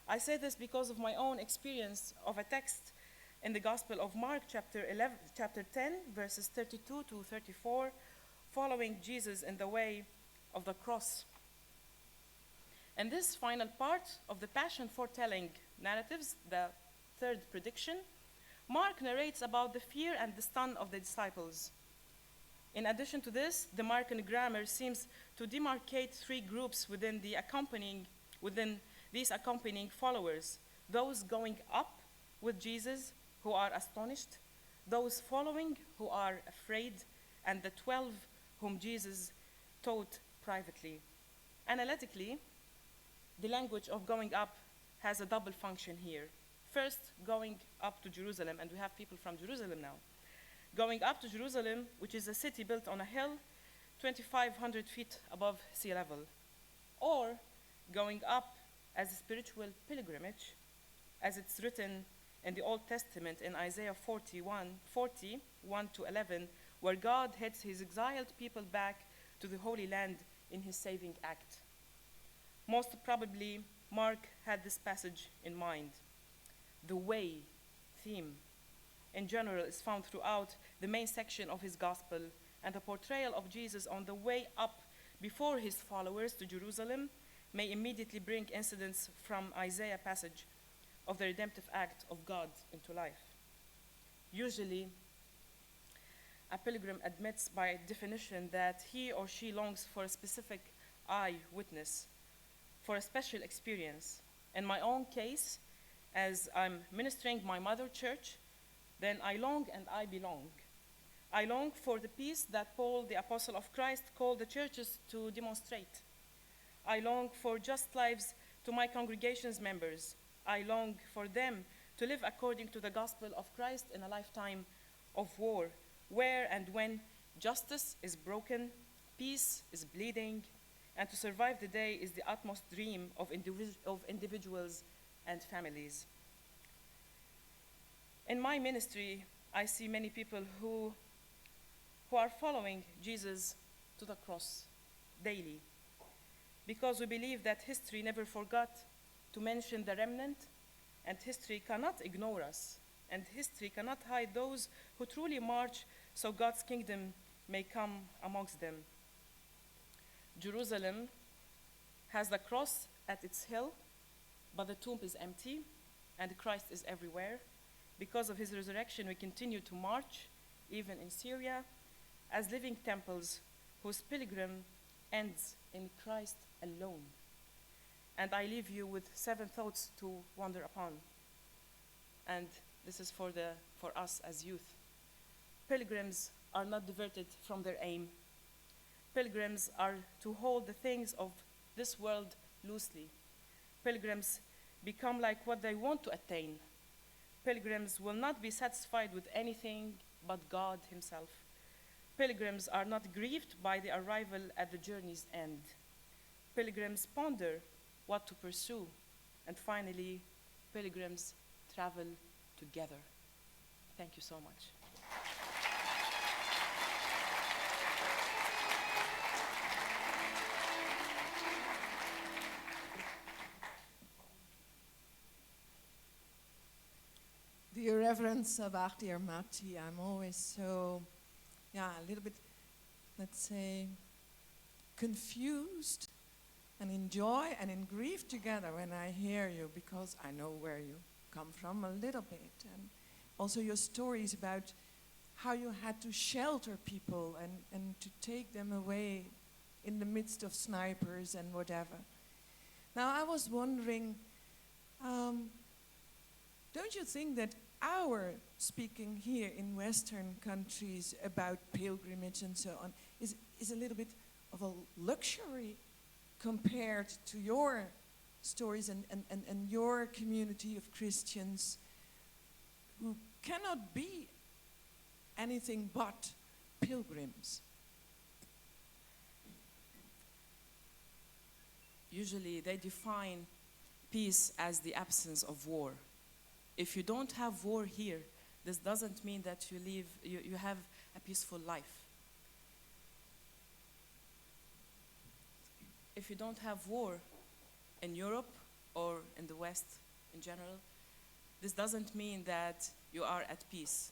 I say this because of my own experience of a text in the Gospel of Mark, chapter 10, verses 32 to 34, following Jesus in the way of the cross. In this final part of the Passion foretelling narratives, the third prediction, Mark narrates about the fear and the stun of the disciples. In addition to this, the Markan grammar seems to demarcate 3 groups within these accompanying followers: those going up with Jesus, who are astonished; those following, who are afraid; and the 12 whom Jesus taught privately. Analytically, the language of going up has a double function here. First, going up to Jerusalem, and we have people from Jerusalem now. Going up to Jerusalem, which is a city built on a hill, 2,500 feet above sea level. Or going up as a spiritual pilgrimage, as it's written in the Old Testament in Isaiah 41 to 11, where God heads his exiled people back to the Holy Land in his saving act. Most probably, Mark had this passage in mind. The way theme in general is found throughout the main section of his gospel, and the portrayal of Jesus on the way up before his followers to Jerusalem may immediately bring incidents from Isaiah passage of the redemptive act of God into life. Usually, a pilgrim admits by definition that he or she longs for a specific eyewitness, for a special experience. In my own case, as I'm ministering my mother church, then I long and I belong. I long for the peace that Paul, the apostle of Christ, called the churches to demonstrate. I long for just lives to my congregation's members. I long for them to live according to the gospel of Christ in a lifetime of war, where and when justice is broken, peace is bleeding, and to survive the day is the utmost dream of individuals and families. In my ministry, I see many people who are following Jesus to the cross daily, because we believe that history never forgot to mention the remnant, and history cannot ignore us, and history cannot hide those who truly march so God's kingdom may come amongst them. Jerusalem has the cross at its hill, but the tomb is empty, and Christ is everywhere. Because of his resurrection, we continue to march, even in Syria, as living temples whose pilgrim ends in Christ alone. And I leave you with 7 thoughts to wonder upon. And this is for us as youth. Pilgrims are not diverted from their aim. Pilgrims are to hold the things of this world loosely. Pilgrims become like what they want to attain. Pilgrims will not be satisfied with anything but God himself. Pilgrims are not grieved by the arrival at the journey's end. Pilgrims ponder what to pursue. And finally, pilgrims travel together. Thank you so much. Dear Reverend Sabach, dear Mati, I'm always so, a little bit, let's say, confused and in joy and in grief together when I hear you, because I know where you come from a little bit. And also your stories about how you had to shelter people and to take them away in the midst of snipers and whatever. Now I was wondering, don't you think that our speaking here in Western countries about pilgrimage and so on is a little bit of a luxury compared to your stories and your community of Christians who cannot be anything but pilgrims? Usually they define peace as the absence of war. If you don't have war here, this doesn't mean that you have a peaceful life. If you don't have war in Europe or in the West in general, this doesn't mean that you are at peace.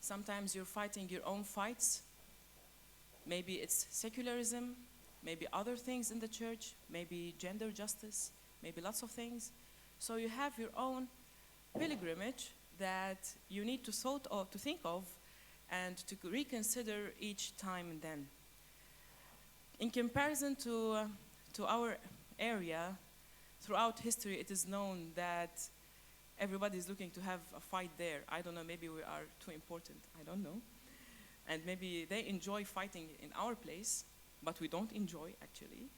Sometimes you're fighting your own fights. Maybe it's secularism, maybe other things in the church, maybe gender justice, maybe lots of things. So you have your own pilgrimage that you need to think of and to reconsider each time and then. In comparison to our area, throughout history it is known that everybody is looking to have a fight there. I don't know, maybe we are too important, I don't know. And maybe they enjoy fighting in our place, but we don't enjoy actually.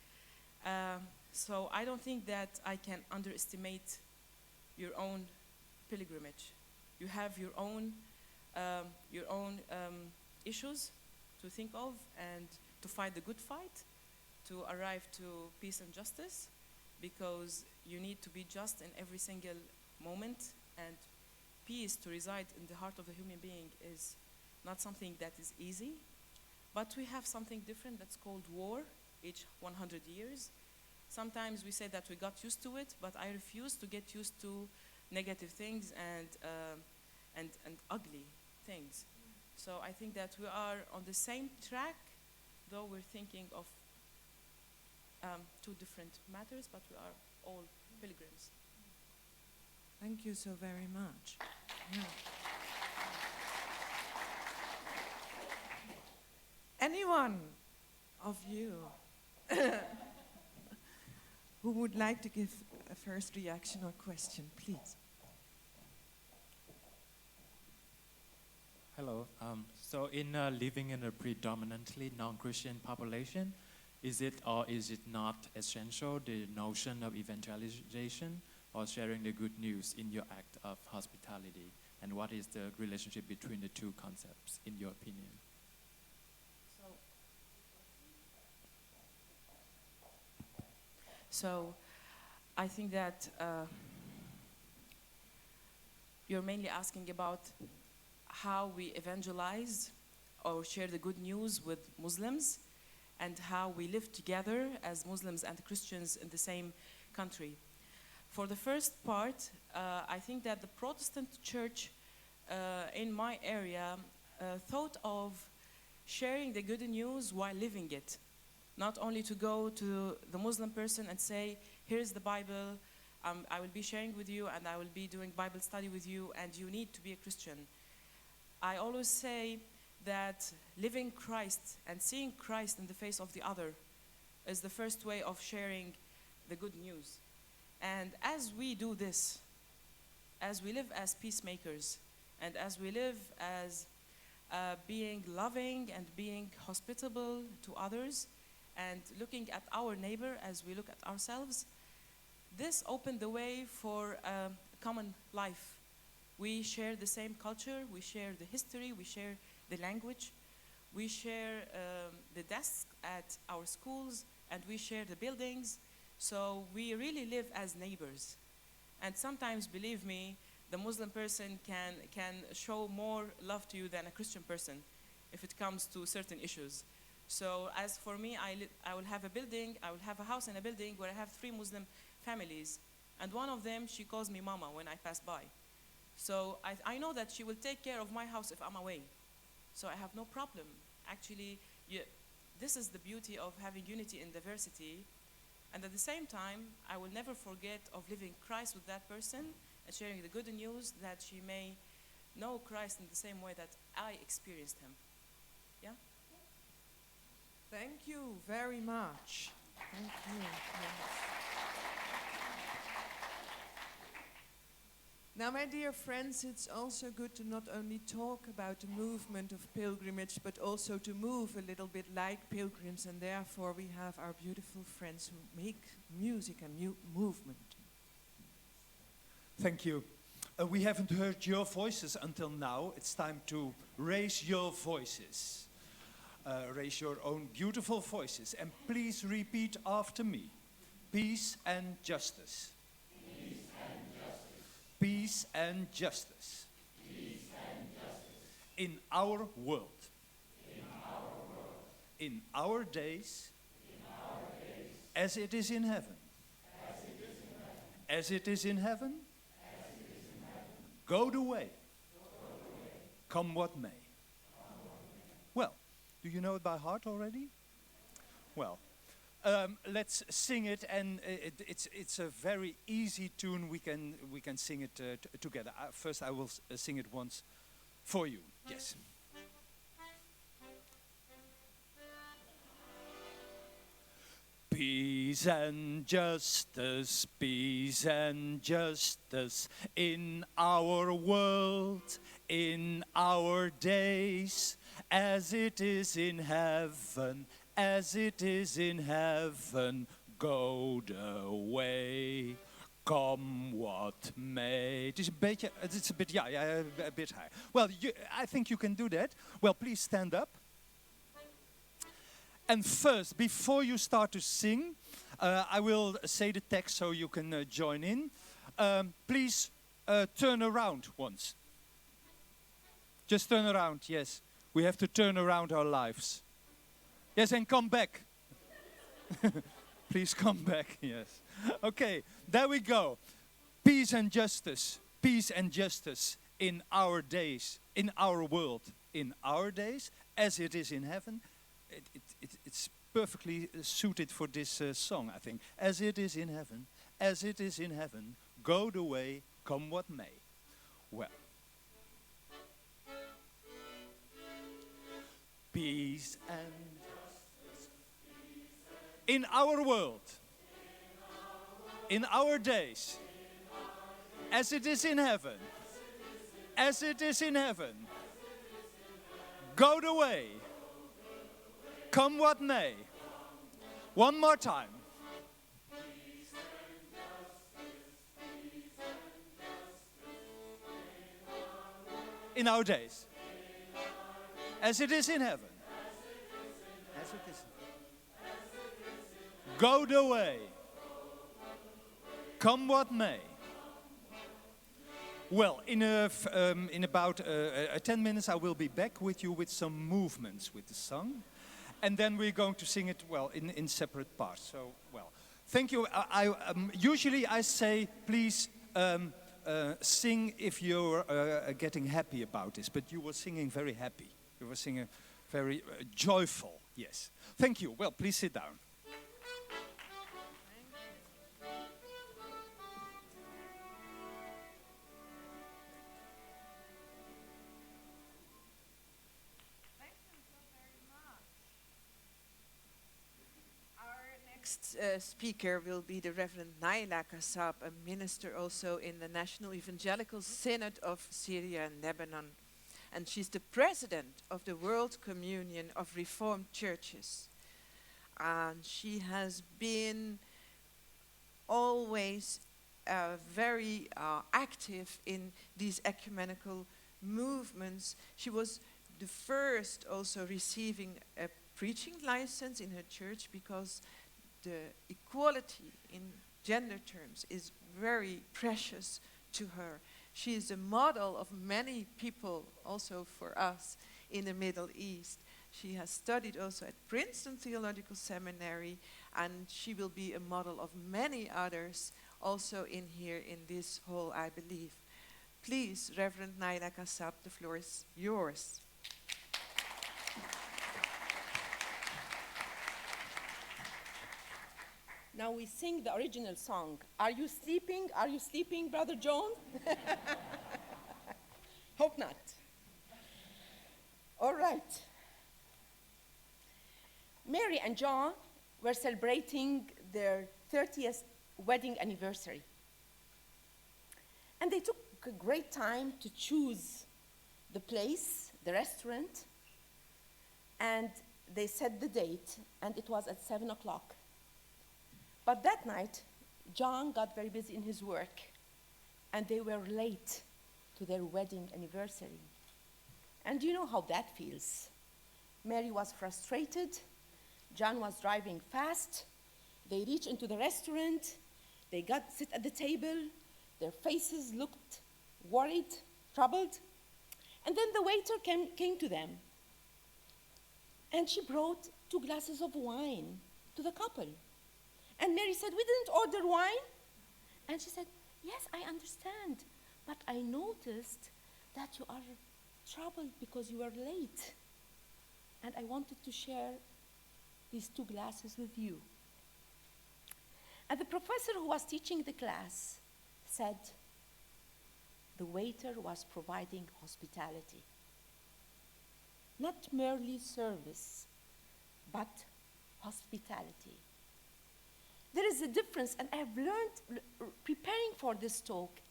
So I don't think that I can underestimate your own pilgrimage. You have your own issues to think of and to fight the good fight, to arrive to peace and justice, because you need to be just in every single moment, and peace to reside in the heart of a human being is not something that is easy. But we have something different that's called war each 100 years. Sometimes we say that we got used to it, but I refuse to get used to negative things and ugly things. So I think that we are on the same track, though we're thinking of two different matters, but we are all pilgrims. Thank you so very much. Yeah. Anyone of you who would like to give a first reaction or question, please? Hello. So in living in a predominantly non-Christian population, is it or is it not essential, the notion of evangelization or sharing the good news in your act of hospitality? And what is the relationship between the two concepts, in your opinion? So I think that you're mainly asking about how we evangelize or share the good news with Muslims and how we live together as Muslims and Christians in the same country. For the first part, I think that the Protestant church in my area thought of sharing the good news while living it. Not only to go to the Muslim person and say, here's the Bible, I will be sharing with you and I will be doing Bible study with you and you need to be a Christian. I always say that living Christ and seeing Christ in the face of the other is the first way of sharing the good news. And as we do this, as we live as peacemakers, and as we live as being loving and being hospitable to others, and looking at our neighbor as we look at ourselves, this opened the way for a common life. We share the same culture, we share the history, we share the language, we share the desks at our schools, and we share the buildings. So we really live as neighbors. And sometimes, believe me, the Muslim person can show more love to you than a Christian person if it comes to certain issues. So as for me, I will have a building, I will have a house in a building where I have 3 Muslim families. And one of them, she calls me mama when I pass by. So I know that she will take care of my house if I'm away. So I have no problem. Actually, this is the beauty of having unity in diversity. And at the same time, I will never forget of living Christ with that person and sharing the good news that she may know Christ in the same way that I experienced him. Yeah? Thank you very much. Thank you. Yes. Now, my dear friends, it's also good to not only talk about the movement of pilgrimage, but also to move a little bit like pilgrims, and therefore we have our beautiful friends who make music and movement. Thank you. We haven't heard your voices until now. It's time to raise your voices. Raise your own beautiful voices. And please repeat after me. Peace and justice. Peace and justice. Peace and justice. Peace and justice. In our world. In our world. In our days. In our days. As it is in heaven. As it is in heaven. As it is in heaven. As it is in heaven. Go the way. Go the way. Come what may. Come what may. Well, do you know it by heart already? Well, let's sing it, and it's a very easy tune. We can sing it together. First, I will sing it once for you. Yes. Peace and justice, peace and justice in our world, in our days, as it is in heaven, as it is in heaven, go the way, come what may. It's a bit, yeah, a bit high. Well, I think you can do that. Well, please stand up. And first, before you start to sing, I will say the text so you can join in. Please turn around once. Just turn around, yes. We have to turn around our lives. Yes, and come back. Please come back, yes. Okay, there we go. Peace and justice in our days, in our world, in our days, as it is in heaven. It's perfectly suited for this song, I think. As it is in heaven, as it is in heaven, go the way, come what may. Well, peace and justice in our world, in our days, as it is in heaven, as it is in heaven. Go the way, come what may. One more time. In our days, as it is in heaven, as it is. Go the way, come what may. Well, in about 10 minutes, I will be back with you with some movements with the song. And then we're going to sing it, well, in separate parts. So, well, thank you. Usually I say, please sing if you're getting happy about this. But you were singing very happy. You were singing very joyful, yes. Thank you. Well, please sit down. Next speaker will be the Reverend Naila Kassab, a minister also in the National Evangelical Synod of Syria and Lebanon. And she's the president of the World Communion of Reformed Churches. And she has been always very active in these ecumenical movements. She was the first also receiving a preaching license in her church because the equality in gender terms is very precious to her. She is a model of many people also for us in the Middle East. She has studied also at Princeton Theological Seminary, and she will be a model of many others also in here in this hall, I believe. Please, Reverend Naila Kassab, the floor is yours. Now we sing the original song. Are you sleeping? Are you sleeping, Brother John? Hope not. All right. Mary and John were celebrating their 30th wedding anniversary. And they took a great time to choose the place, the restaurant, and they set the date, and it was at 7 o'clock. But that night, John got very busy in his work, and they were late to their wedding anniversary. And you know how that feels. Mary was frustrated. John was driving fast. They reached into the restaurant. They got sit at the table. Their faces looked worried, troubled. And then the waiter came to them. And she brought 2 glasses of wine to the couple. And Mary said, "We didn't order wine." And she said, "Yes, I understand, but I noticed that you are troubled because you are late. And I wanted to share these 2 glasses with you." And the professor who was teaching the class said, the waiter was providing hospitality. Not merely service, but hospitality. There is a difference, and I have learned, preparing for this talk,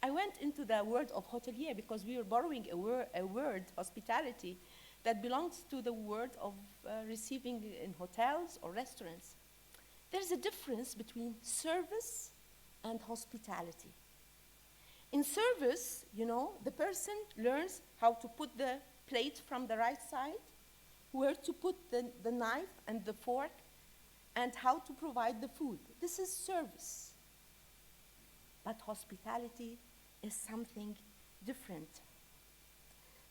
I went into the word of hotelier because we were borrowing a word, hospitality, that belongs to the word of receiving in hotels or restaurants. There's a difference between service and hospitality. In service, you know, the person learns how to put the plate from the right side, where to put the knife and the fork, and how to provide the food. This is service. But hospitality is something different.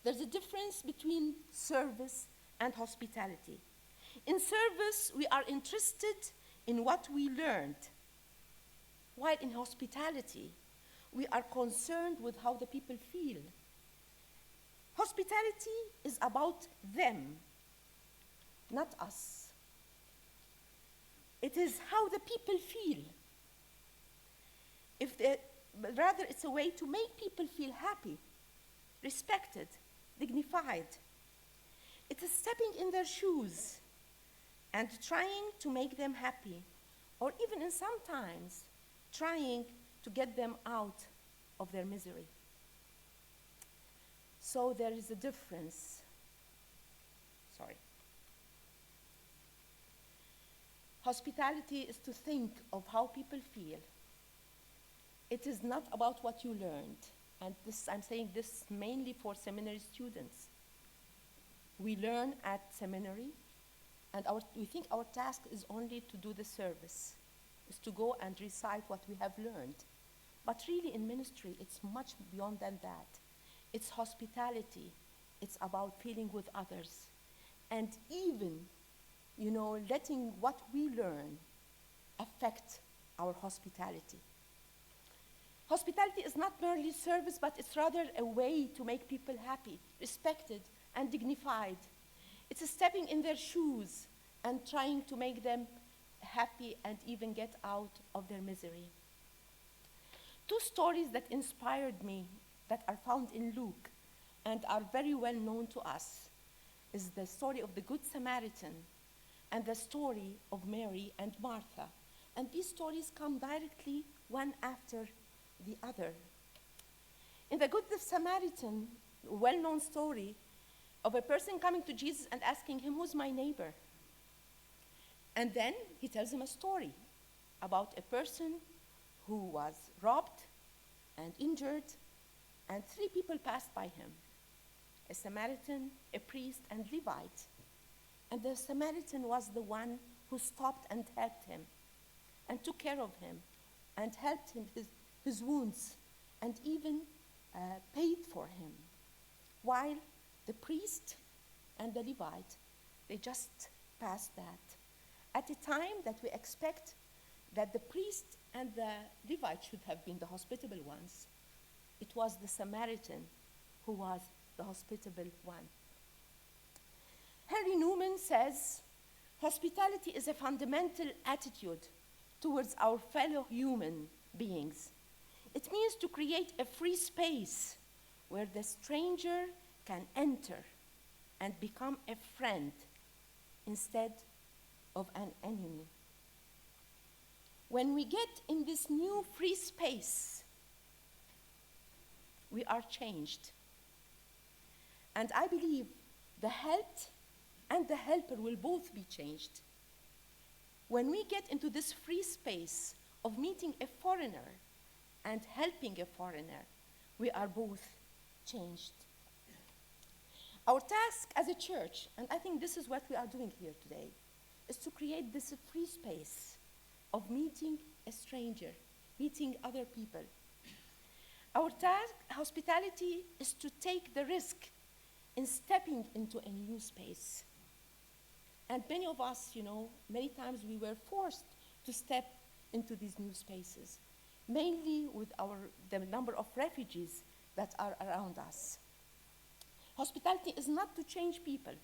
There's a difference between service and hospitality. In service, we are interested in what we learned, while in hospitality, we are concerned with how the people feel Hospitality is about them, not us. It is how the people feel. But rather, it's a way to make people feel happy, respected, dignified. It is stepping in their shoes and trying to make them happy, or even in sometimes trying to get them out of their misery. So there is a difference. Sorry. Hospitality is to think of how people feel. It is not about what you learned. And I'm saying this mainly for seminary students. We learn at seminary, and we think our task is only to do the service, is to go and recite what we have learned. But really in ministry, it's much beyond than that. It's hospitality. It's about feeling with others. And even, letting what we learn affect our hospitality. Hospitality is not merely service, but it's rather a way to make people happy, respected, and dignified. It's a stepping in their shoes and trying to make them happy and even get out of their misery. Two stories that inspired me that are found in Luke and are very well known to us is the story of the Good Samaritan and the story of Mary and Martha. And these stories come directly one after the other. In the Good Samaritan, a well-known story of a person coming to Jesus and asking him, "Who's my neighbor?" And then he tells him a story about a person who was robbed and injured, and three people passed by him: a Samaritan, a priest, and Levite. And the Samaritan was the one who stopped and helped him and took care of him and helped him his wounds and even paid for him. While the priest and the Levite, they just passed that. At a time that we expect that the priest and the Levite should have been the hospitable ones, it was the Samaritan who was the hospitable one. Henry Newman says, hospitality is a fundamental attitude towards our fellow human beings. It means to create a free space where the stranger can enter and become a friend instead of an enemy. When we get in this new free space, we are changed. And I believe the helped and the helper will both be changed. When we get into this free space of meeting a foreigner and helping a foreigner, we are both changed. Our task as a church, and I think this is what we are doing here today, is to create this free space of meeting a stranger, meeting other people. Our task, hospitality, is to take the risk in stepping into a new space. And many of us, many times we were forced to step into these new spaces, mainly with the number of refugees that are around us. Hospitality is not to change people,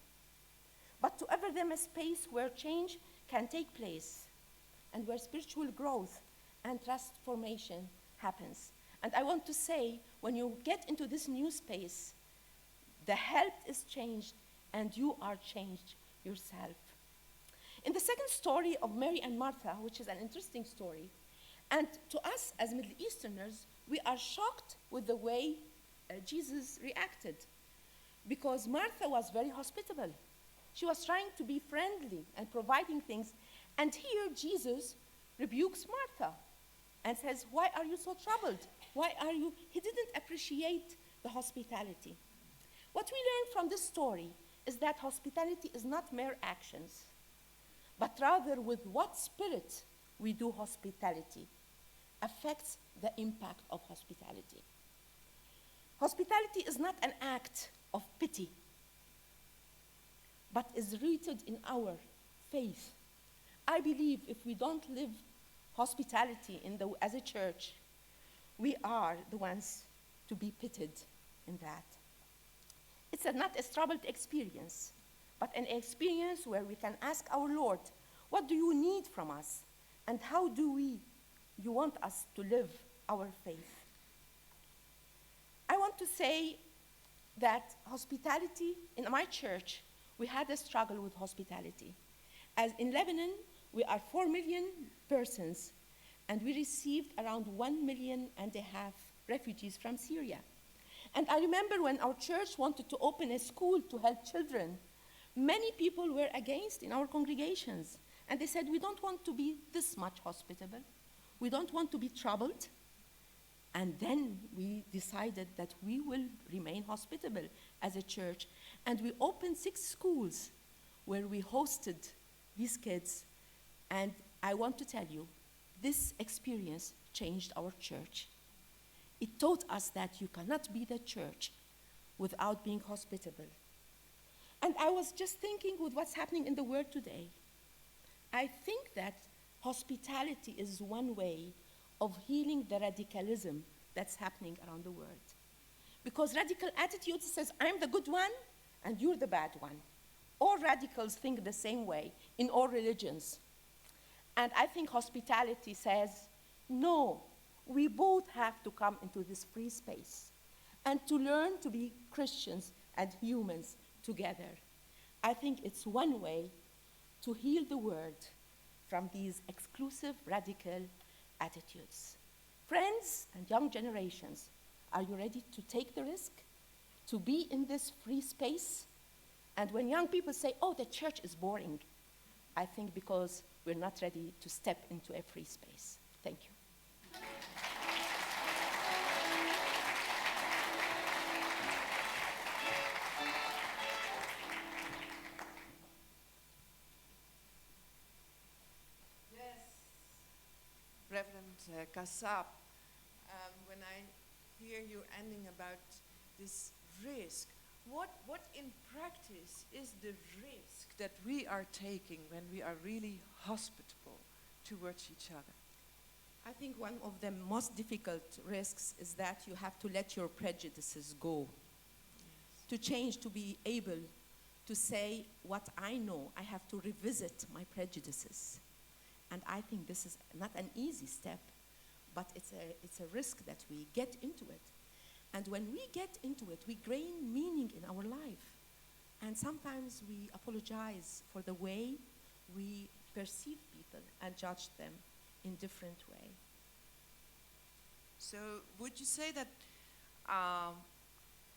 but to offer them a space where change can take place and where spiritual growth and transformation happens. And I want to say, when you get into this new space, the helped is changed and you are changed yourself. In the second story of Mary and Martha, which is an interesting story, and to us as Middle Easterners, we are shocked with the way Jesus reacted, because Martha was very hospitable. She was trying to be friendly and providing things, and here Jesus rebukes Martha and says, "Why are you so troubled? Why are you?" He didn't appreciate the hospitality. What we learn from this story is that hospitality is not mere actions, but rather with what spirit we do hospitality affects the impact of hospitality. Hospitality is not an act of pity, but is rooted in our faith. I believe if we don't live hospitality as a church, we are the ones to be pitied in that. It's not a troubled experience, but an experience where we can ask our Lord, what do you need from us? And how do you want us to live our faith? I want to say that hospitality, in my church, we had a struggle with hospitality. As in Lebanon, we are 4 million persons, and we received around 1.5 million refugees from Syria. And I remember when our church wanted to open a school to help children, many people were against in our congregations. And they said, we don't want to be this much hospitable. We don't want to be troubled. And then we decided that we will remain hospitable as a church. And we opened 6 schools where we hosted these kids. And I want to tell you, this experience changed our church. It taught us that you cannot be the church without being hospitable. And I was just thinking with what's happening in the world today. I think that hospitality is one way of healing the radicalism that's happening around the world. Because radical attitude says, I'm the good one and you're the bad one. All radicals think the same way in all religions. And I think hospitality says, no, we both have to come into this free space and to learn to be Christians and humans together. I think it's one way to heal the world from these exclusive, radical attitudes. Friends and young generations, are you ready to take the risk to be in this free space? And when young people say, oh, the church is boring, I think because we're not ready to step into a free space. Thank you. Reverend Kassab, when I hear you ending about this risk, what in practice is the risk that we are taking when we are really hospitable towards each other? I think one of the most difficult risks is that you have to let your prejudices go. Yes. To change, to be able to say what I know, I have to revisit my prejudices. And I think this is not an easy step, but it's a risk that we get into it. And when we get into it, we gain meaning in our life. And sometimes we apologize for the way we perceive people and judge them in different way. So would you say that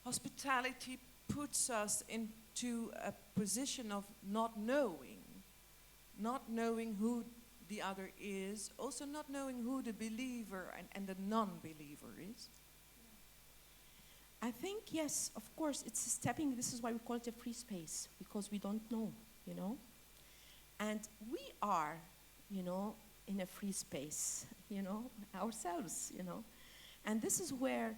hospitality puts us into a position of not knowing who the other is, also not knowing who the believer and the non-believer is? I think, yes, of course, it's stepping, this is why we call it a free space, because we don't know, you know? And we are, you know, in a free space, you know, ourselves, you know? And this is where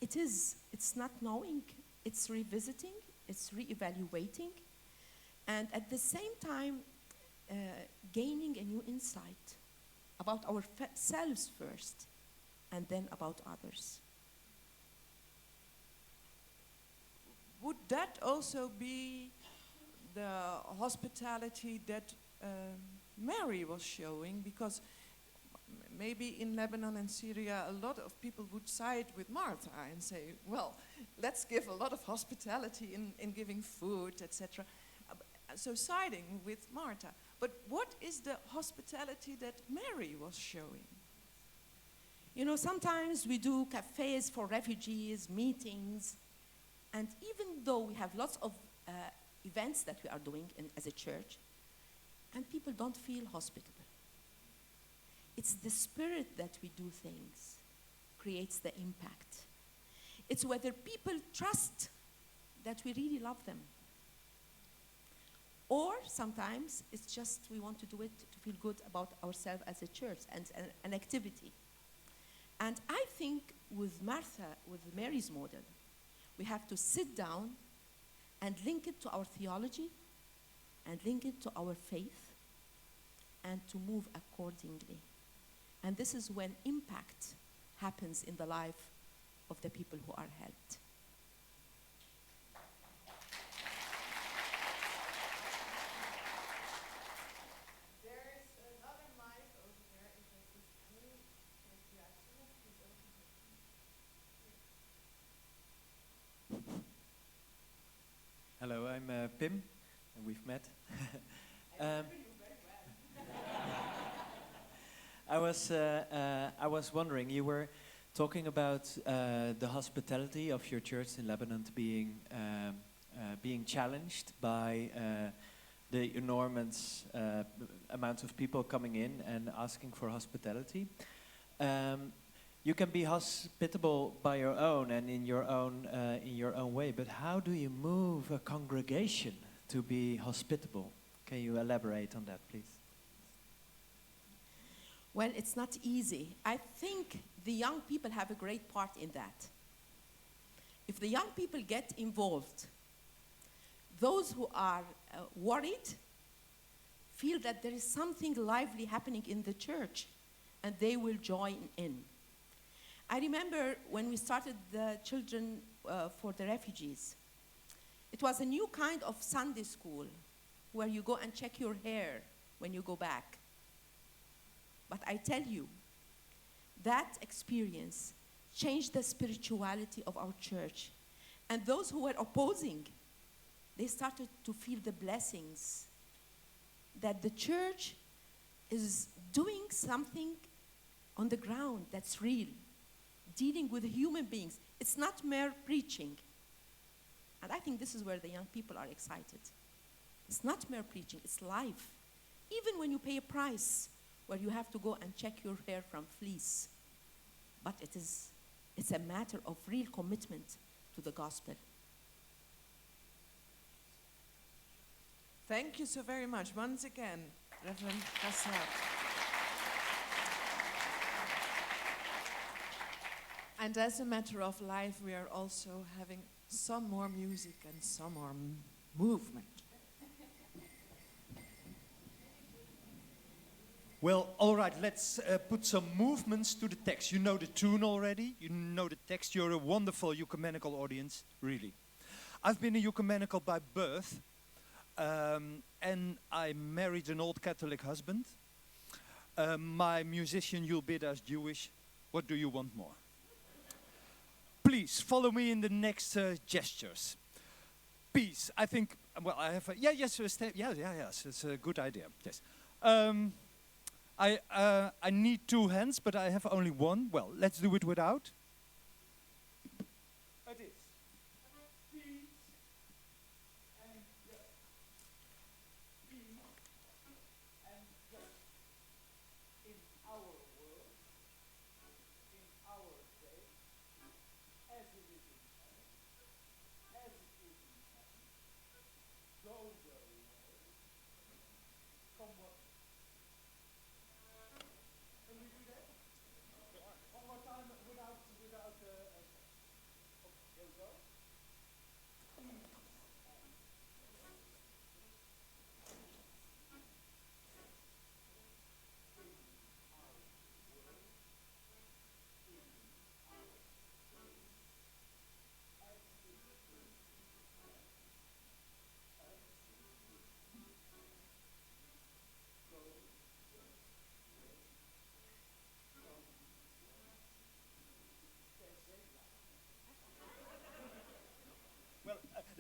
it's not knowing, it's revisiting, it's reevaluating, and at the same time, gaining a new insight about ourselves first, and then about others. Would that also be the hospitality that Mary was showing? Because maybe in Lebanon and Syria, a lot of people would side with Martha and say, well, let's give a lot of hospitality in giving food, etc. So siding with Martha. But what is the hospitality that Mary was showing? You know, sometimes we do cafes for refugees, meetings, and even though we have lots of events that we are doing as a church, and people don't feel hospitable. It's the spirit that we do things creates the impact. It's whether people trust that we really love them. Or sometimes it's just we want to do it to feel good about ourselves as a church and an activity. And I think with Mary's model, we have to sit down and link it to our theology and link it to our faith and to move accordingly. And this is when impact happens in the life of the people who are helped. Pim, and we've met. um, I was wondering, you were talking about the hospitality of your church in Lebanon being challenged by the enormous amount of people coming in and asking for hospitality. You can be hospitable by your own and in your own way, but how do you move a congregation to be hospitable? Can you elaborate on that, please? Well, it's not easy. I think the young people have a great part in that. If the young people get involved, those who are worried feel that there is something lively happening in the church, and they will join in. I remember when we started the Children for the Refugees, it was a new kind of Sunday school where you go and check your hair when you go back. But I tell you, that experience changed the spirituality of our church. And those who were opposing, they started to feel the blessings that the church is doing something on the ground that's real, dealing with human beings. It's not mere preaching. And I think this is where the young people are excited. It's not mere preaching, it's life. Even when you pay a price, where you have to go and check your hair from fleece. But it's a matter of real commitment to the gospel. Thank you so very much. Once again, Reverend Kassab. And as a matter of life, we are also having some more music and some more movement. Well, all right, let's put some movements to the text. You know the tune already, you know the text, you're a wonderful ecumenical audience, really. I've been a ecumenical by birth, and I married an old Catholic husband. My musician Yulbida is Jewish. What do you want more? Please, follow me in the next gestures. Peace, I think, well, I have a, yes, it's a good idea, yes. I need two hands, but I have only one. Well, let's do it without. It is. Peace and just. Peace and just. In our world, in our day, as it is in heaven, as it is in heaven. Go your way. Come what. Can we do that? One more time without okay, here we go.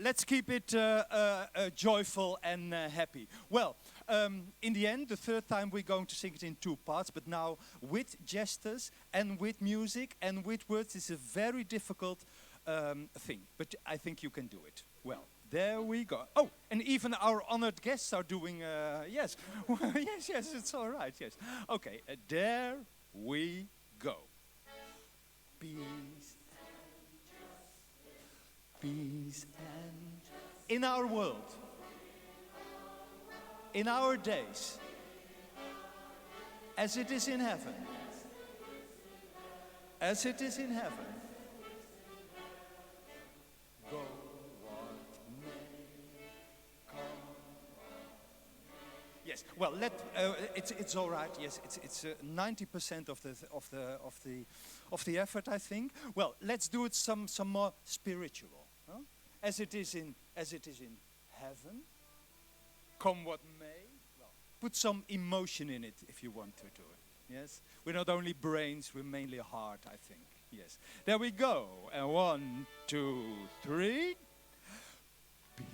Let's keep it joyful and happy. Well, in the end, the third time we're going to sing it in two parts, but now with gestures and with music and with words. It's a very difficult thing, but I think you can do it. Well, there we go. Oh, and even our honored guests are doing, yes. yes, it's all right, yes. Okay, there we go. Peace. Peace and in our world, in our days, as it is in heaven, as it is in heaven. Go what may come. Yes, well, it's all right. Yes, it's 90% of the effort, I think. Well, let's do it some more spiritual. Huh? As it is in heaven, come what may. Well, put some emotion in it if you want to do it. Yes, we're not only brains, we're mainly heart, I think. Yes, there we go. And 1, 2, 3. Peace.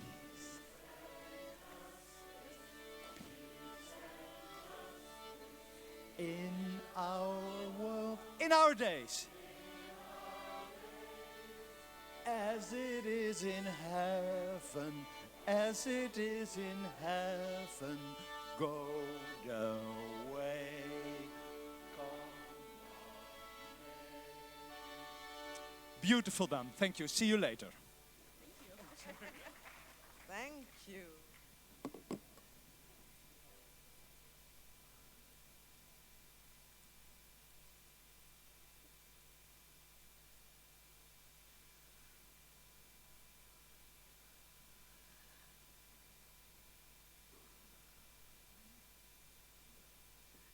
in our world, in our days, as it is in heaven, as it is in heaven, go the way. Beautiful done. Thank you. See you later. Thank you.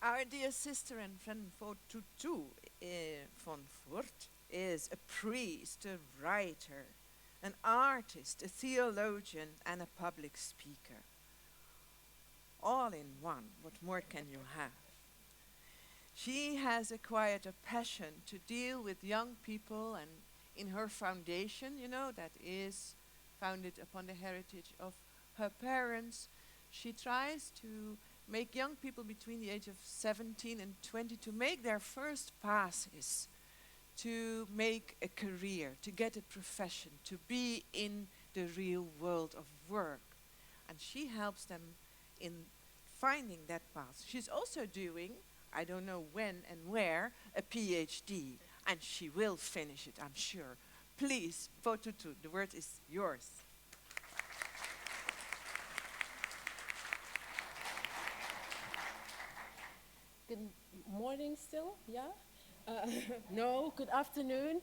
Our dear sister and friend Tutu von Furt is a priest, a writer, an artist, a theologian, and a public speaker. All in one. What more can you have? She has acquired a passion to deal with young people, and in her foundation, that is founded upon the heritage of her parents, she tries to make young people between the age of 17 and 20 to make their first passes, to make a career, to get a profession, to be in the real world of work. And she helps them in finding that path. She's also doing, I don't know when and where, a PhD. And she will finish it, I'm sure. Please, Tutu, the word is yours. Good morning still, yeah? No, good afternoon.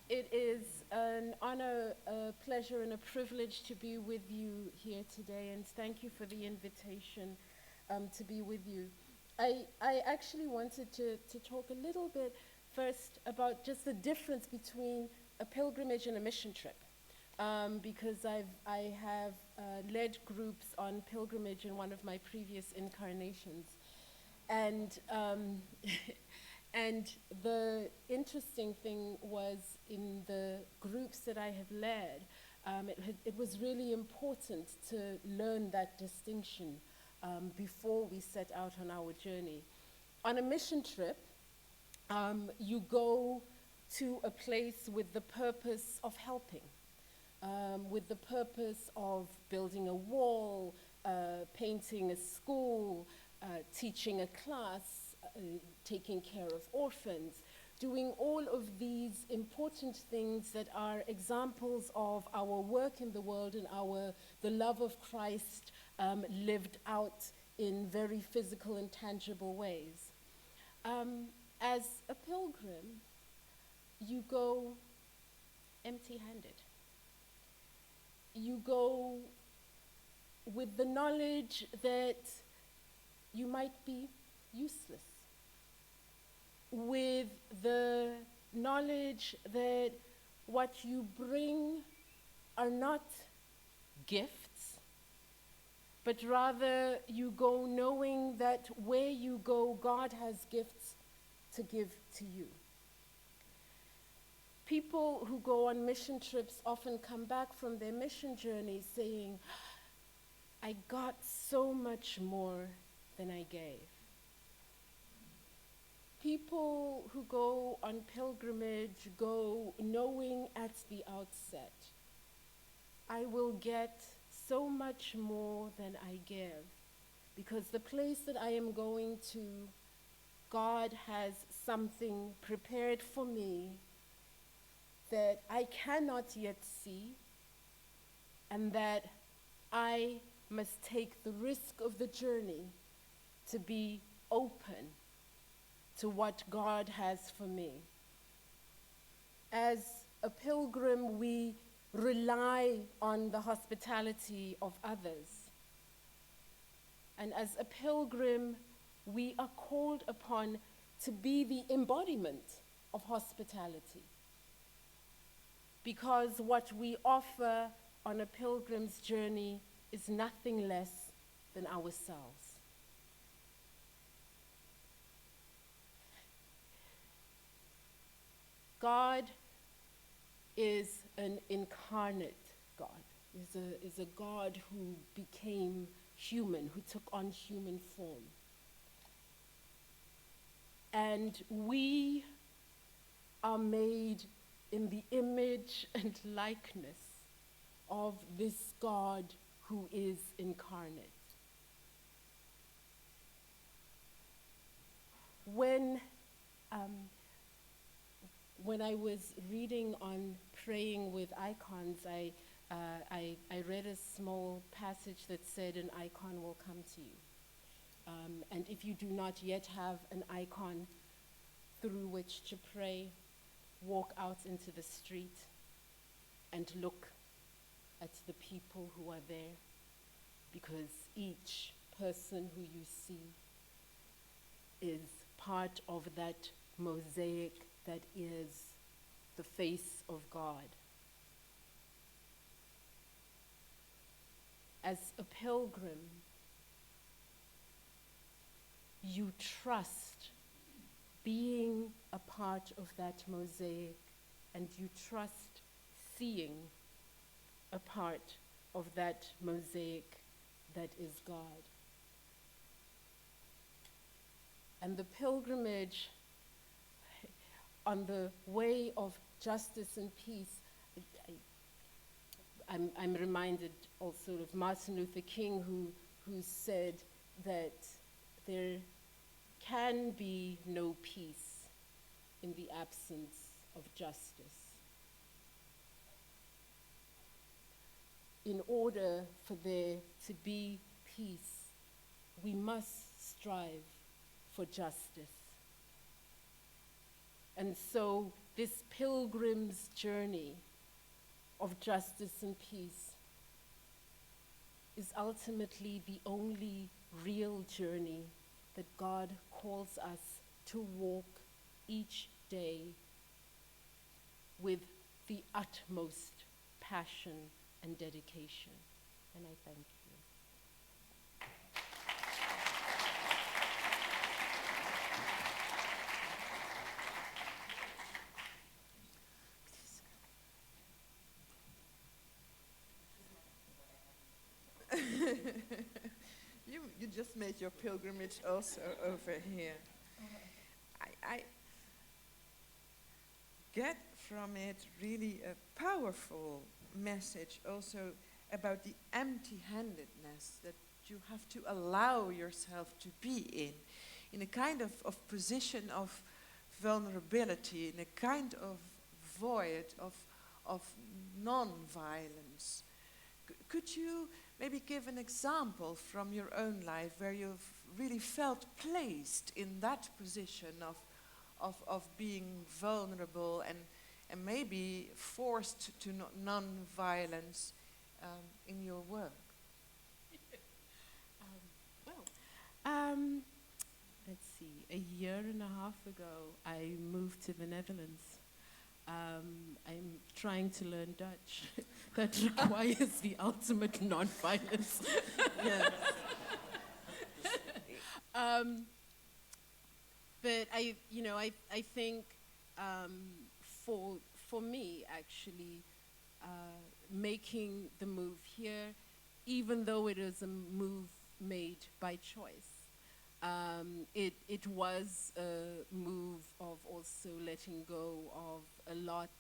It is an honor, a pleasure, and a privilege to be with you here today, and thank you for the invitation to be with you. I actually wanted to talk a little bit first about just the difference between a pilgrimage and a mission trip, because I have led groups on pilgrimage in one of my previous incarnations. And and the interesting thing was, in the groups that I have led, it was really important to learn that distinction before we set out on our journey. On a mission trip, you go to a place with the purpose of helping, with the purpose of building a wall, painting a school, teaching a class, taking care of orphans, doing all of these important things that are examples of our work in the world and the love of Christ lived out in very physical and tangible ways. As a pilgrim, you go empty-handed. You go with the knowledge that you might be useless, with the knowledge that what you bring are not gifts, but rather you go knowing that where you go, God has gifts to give to you. People who go on mission trips often come back from their mission journey saying, I got so much more than I gave. People who go on pilgrimage go knowing at the outset, I will get so much more than I give, because the place that I am going to, God has something prepared for me that I cannot yet see, and that I must take the risk of the journey to be open to what God has for me. As a pilgrim, we rely on the hospitality of others. And as a pilgrim, we are called upon to be the embodiment of hospitality. Because what we offer on a pilgrim's journey is nothing less than ourselves. God is an incarnate God, is a God who became human, who took on human form. And we are made in the image and likeness of this God who is incarnate. When I was reading on praying with icons, I read a small passage that said, an icon will come to you. And if you do not yet have an icon through which to pray, walk out into the street and look at the people who are there, because each person who you see is part of that mosaic that is the face of God. As a pilgrim, you trust being a part of that mosaic, and you trust seeing a part of that mosaic that is God. And the pilgrimage on the way of justice and peace, I'm reminded also of Martin Luther King, who said that there can be no peace in the absence of justice. In order for there to be peace, we must strive for justice. And so this pilgrim's journey of justice and peace is ultimately the only real journey that God calls us to walk each day with the utmost passion and dedication. And I thank you. You just made your pilgrimage also over here. I get from it really a powerful message also about the empty-handedness that you have to allow yourself to be in a kind of position of vulnerability, in a kind of void of non-violence. Could you maybe give an example from your own life where you've really felt placed in that position of being vulnerable and maybe forced to non-violence in your work? Let's see, a year and a half ago, I moved to the Netherlands. I'm trying to learn Dutch. That requires the ultimate non-violence. Yes. But I think for me actually, making the move here, even though it is a move made by choice, it was a move of also letting go of a lot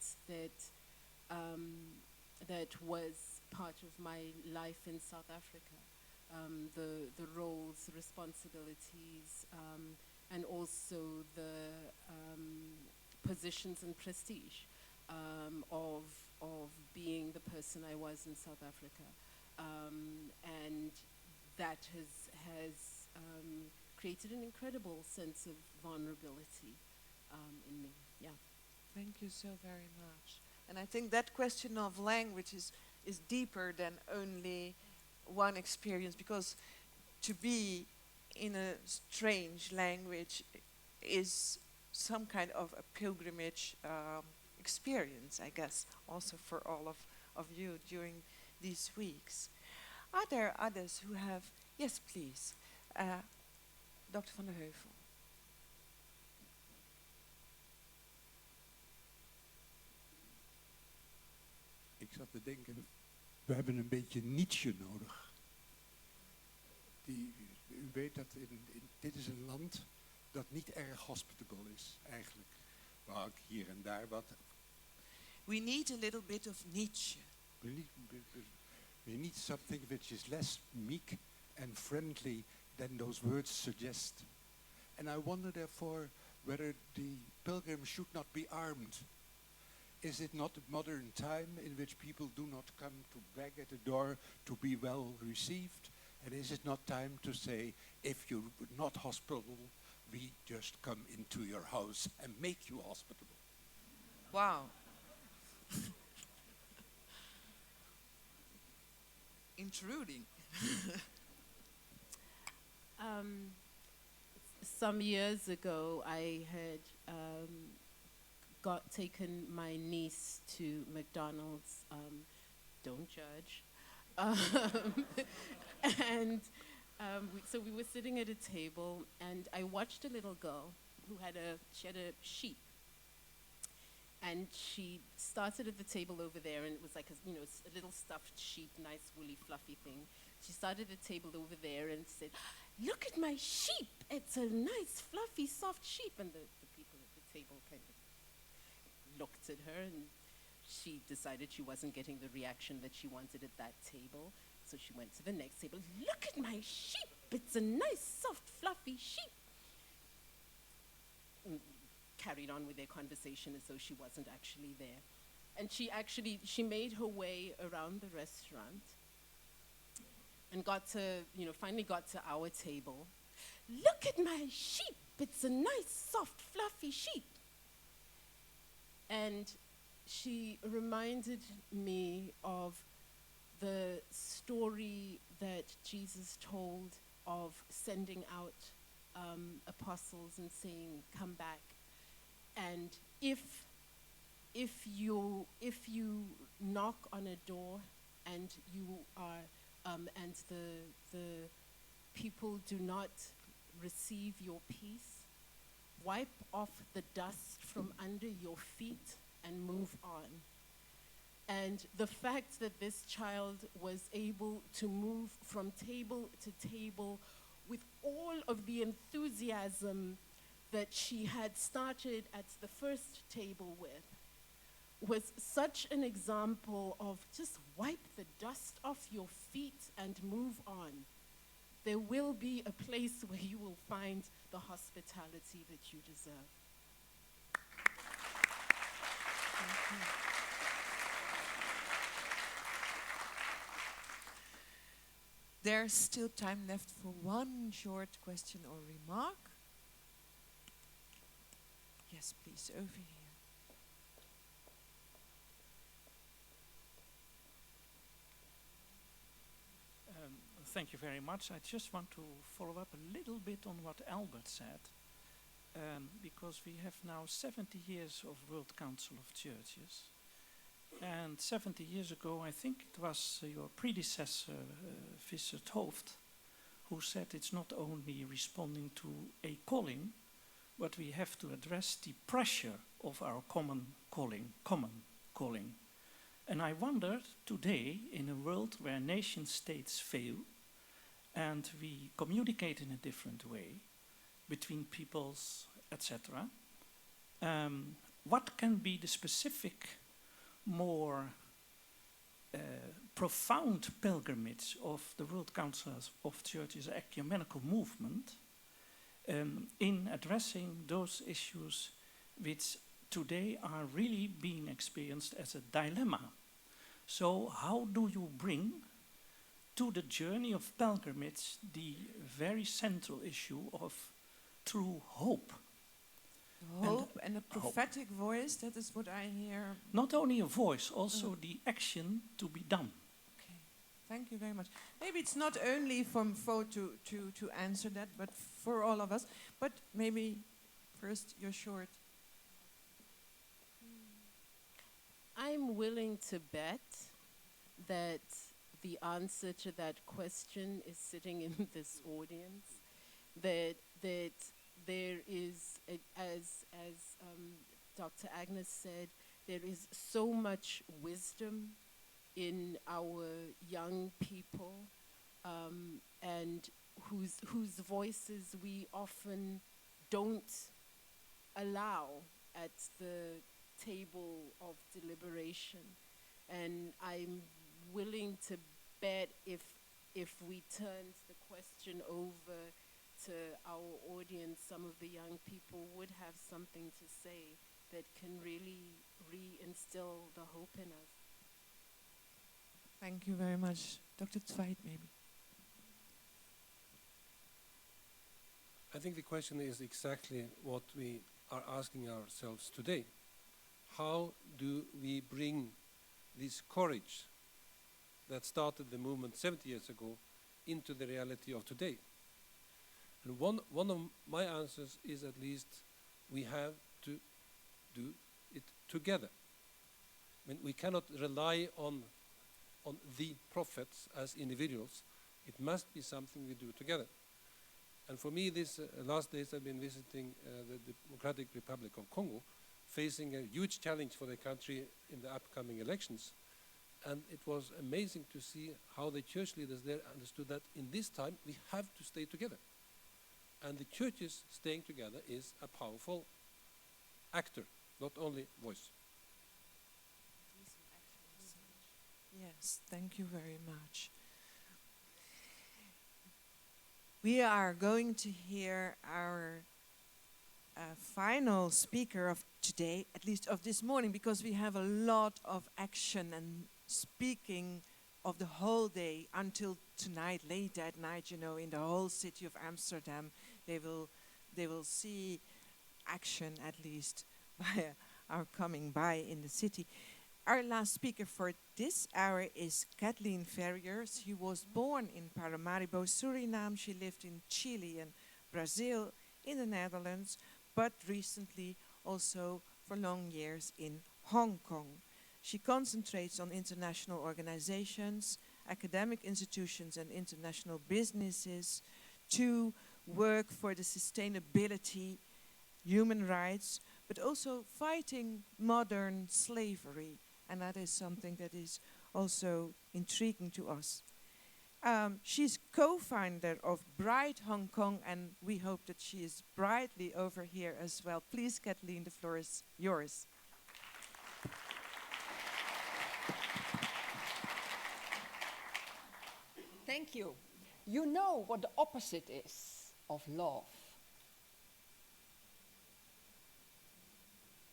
that was part of my life in South Africa. The roles, responsibilities, and also the positions and prestige of being the person I was in South Africa. And that has created an incredible sense of vulnerability in me. Yeah. Thank you so very much. And I think that question of language is deeper than only one experience, because to be in a strange language is some kind of a pilgrimage experience, I guess, also for all of you during these weeks. Are there others who have? Yes, please. Dr. van der Heuvel. Ik zat te denken, we hebben een beetje Nietzsche nodig. U weet dat dit is een land dat niet erg hospitable is, eigenlijk. Waar ik hier en daar wat... We need a little bit of Nietzsche. We need something which is less meek and friendly than those words suggest. And I wonder therefore whether the pilgrim should not be armed. Is it not a modern time in which people do not come to beg at the door to be well received? And is it not time to say, if you're not hospitable, we just come into your house and make you hospitable? Wow. Intruding. Some years ago, I had taken my niece to McDonald's. Don't judge. And so we were sitting at a table, and I watched a little girl who had a sheep. And she started at the table over there, and it was like a little stuffed sheep, nice woolly fluffy thing. She started at the table over there and said, "Look at my sheep! It's a nice fluffy soft sheep." And the people at the table kind of looked at her, and she decided she wasn't getting the reaction that she wanted at that table. So she went to the next table. "Look at my sheep! It's a nice soft fluffy sheep." Carried on with their conversation as though she wasn't actually there. And she made her way around the restaurant and finally got to our table. "Look at my sheep, it's a nice, soft, fluffy sheep." And she reminded me of the story that Jesus told of sending out apostles and saying, "Come back." And if you knock on a door and you are and the people do not receive your peace, wipe off the dust from under your feet and move on. And the fact that this child was able to move from table to table with all of the enthusiasm that she had started at the first table with was such an example of just wipe the dust off your feet and move on. There will be a place where you will find the hospitality that you deserve. Thank you. There's still time left for one short question or remark. Yes, please, over here. Thank you very much. I just want to follow up a little bit on what Albert said, because we have now 70 years of World Council of Churches. And 70 years ago, I think it was your predecessor, Fykse Tveit, who said it's not only responding to a calling, but we have to address the pressure of our common calling. And I wondered today, in a world where nation states fail, and we communicate in a different way between peoples, etc., what can be the specific, more profound pilgrimage of the World Council of Churches ecumenical movement in addressing those issues which today are really being experienced as a dilemma? So how do you bring to the journey of pilgrimage the very central issue of true hope? Hope and a prophetic voice, that is what I hear. Not only a voice, also the action to be done. Okay, thank you very much. Maybe it's not only from Fo to answer that, but for all of us. But maybe first your short. I'm willing to bet that the answer to that question is sitting in this audience. That there is, as Dr. Agnes said, there is so much wisdom in our young people, and whose voices we often don't allow at the table of deliberation. And I'm willing to bet if we turned the question over to our audience, some of the young people would have something to say that can really reinstill the hope in us. Thank you very much. Dr. Tveit, maybe. I think the question is exactly what we are asking ourselves today. How do we bring this courage that started the movement 70 years ago into the reality of today? And one of my answers is, at least, we have to do it together. I mean, we cannot rely on the prophets as individuals. It must be something we do together. And for me, these last days I've been visiting the Democratic Republic of Congo, facing a huge challenge for the country in the upcoming elections. And it was amazing to see how the church leaders there understood that in this time we have to stay together. And the churches staying together is a powerful actor, not only voice. Yes, thank you very much. We are going to hear our final speaker of today, at least of this morning, because we have a lot of action and speaking of the whole day until tonight, late at night, you know, in the whole city of Amsterdam. They will see action, at least, by our coming by in the city. Our last speaker for this hour is Kathleen Ferrier. She was born in Paramaribo, Suriname. She lived in Chile and Brazil, in the Netherlands, but recently also for long years in Hong Kong. She concentrates on international organizations, academic institutions, and international businesses to work for the sustainability, human rights, but also fighting modern slavery. And that is something that is also intriguing to us. She's co-founder of Bright Hong Kong, and we hope that she is brightly over here as well. Please, Kathleen, the floor is yours. Thank you. You know what the opposite is of love.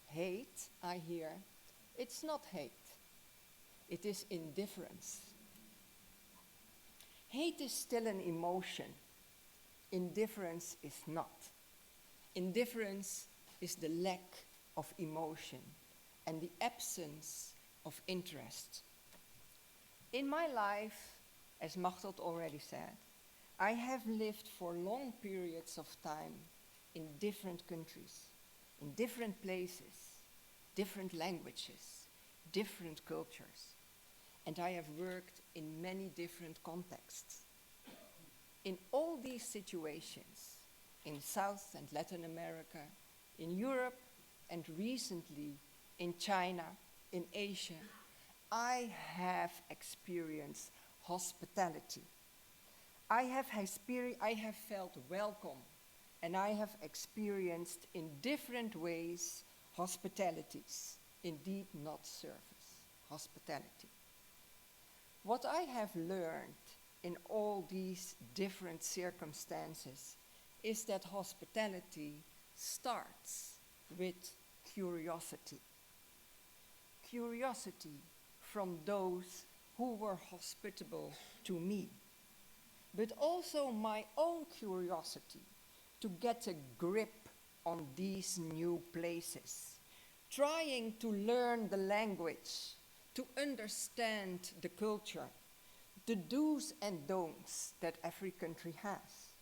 Hate, I hear. It's not hate. It is indifference. Hate is still an emotion. Indifference is not. Indifference is the lack of emotion and the absence of interest. In my life, as Machteld already said, I have lived for long periods of time in different countries, in different places, different languages, different cultures. And I have worked in many different contexts. In all these situations, in South and Latin America, in Europe, and recently in China, in Asia, I have experienced hospitality. I have felt welcome, and I have experienced in different ways hospitalities, indeed not service, hospitality. What I have learned in all these different circumstances is that hospitality starts with curiosity. Curiosity from those who were hospitable to me, but also my own curiosity to get a grip on these new places, trying to learn the language, to understand the culture, the do's and don'ts that every country has.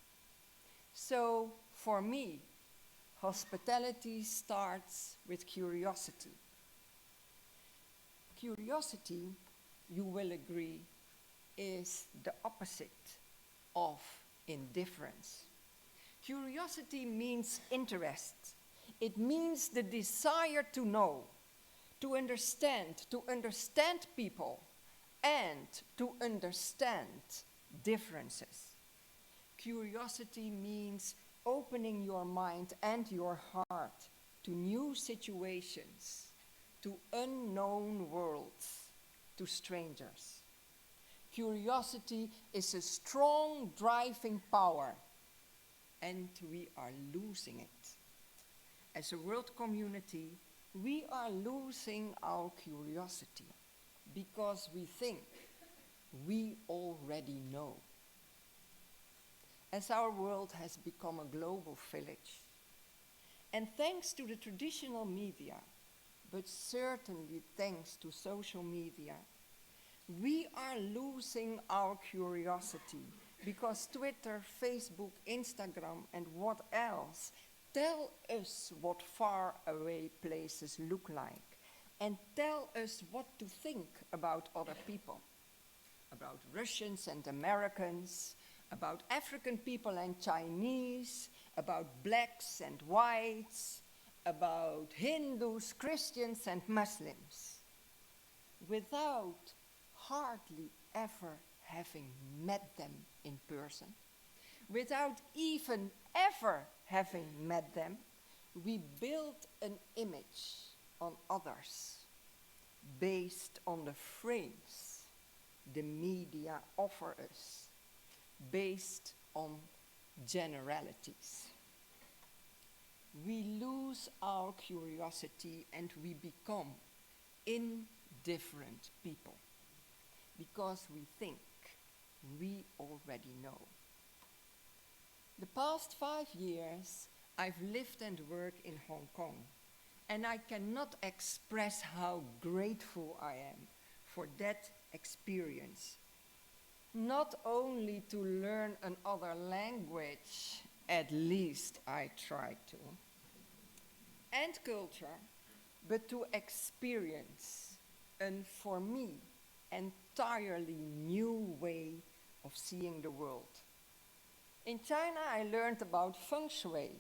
So for me, hospitality starts with curiosity. Curiosity, you will agree, is the opposite of indifference. Curiosity means interest. It means the desire to know, to understand people, and to understand differences. Curiosity means opening your mind and your heart to new situations, to unknown worlds, to strangers. Curiosity is a strong driving power, and we are losing it. As a world community, we are losing our curiosity because we think we already know. As our world has become a global village, and thanks to the traditional media, but certainly thanks to social media, we are losing our curiosity because Twitter, Facebook, Instagram, and what else tell us what far away places look like and tell us what to think about other people, about Russians and Americans, about African people and Chinese, about blacks and whites, about Hindus, Christians, and Muslims, without hardly ever having met them in person. Without even ever having met them, we build an image on others based on the frames the media offer us, based on generalities. We lose our curiosity and we become indifferent people because we think we already know. The past 5 years, I've lived and worked in Hong Kong, and I cannot express how grateful I am for that experience. Not only to learn another language, at least I tried to, and culture, but to experience an, for me, entirely new way of seeing the world. In China, I learned about feng shui,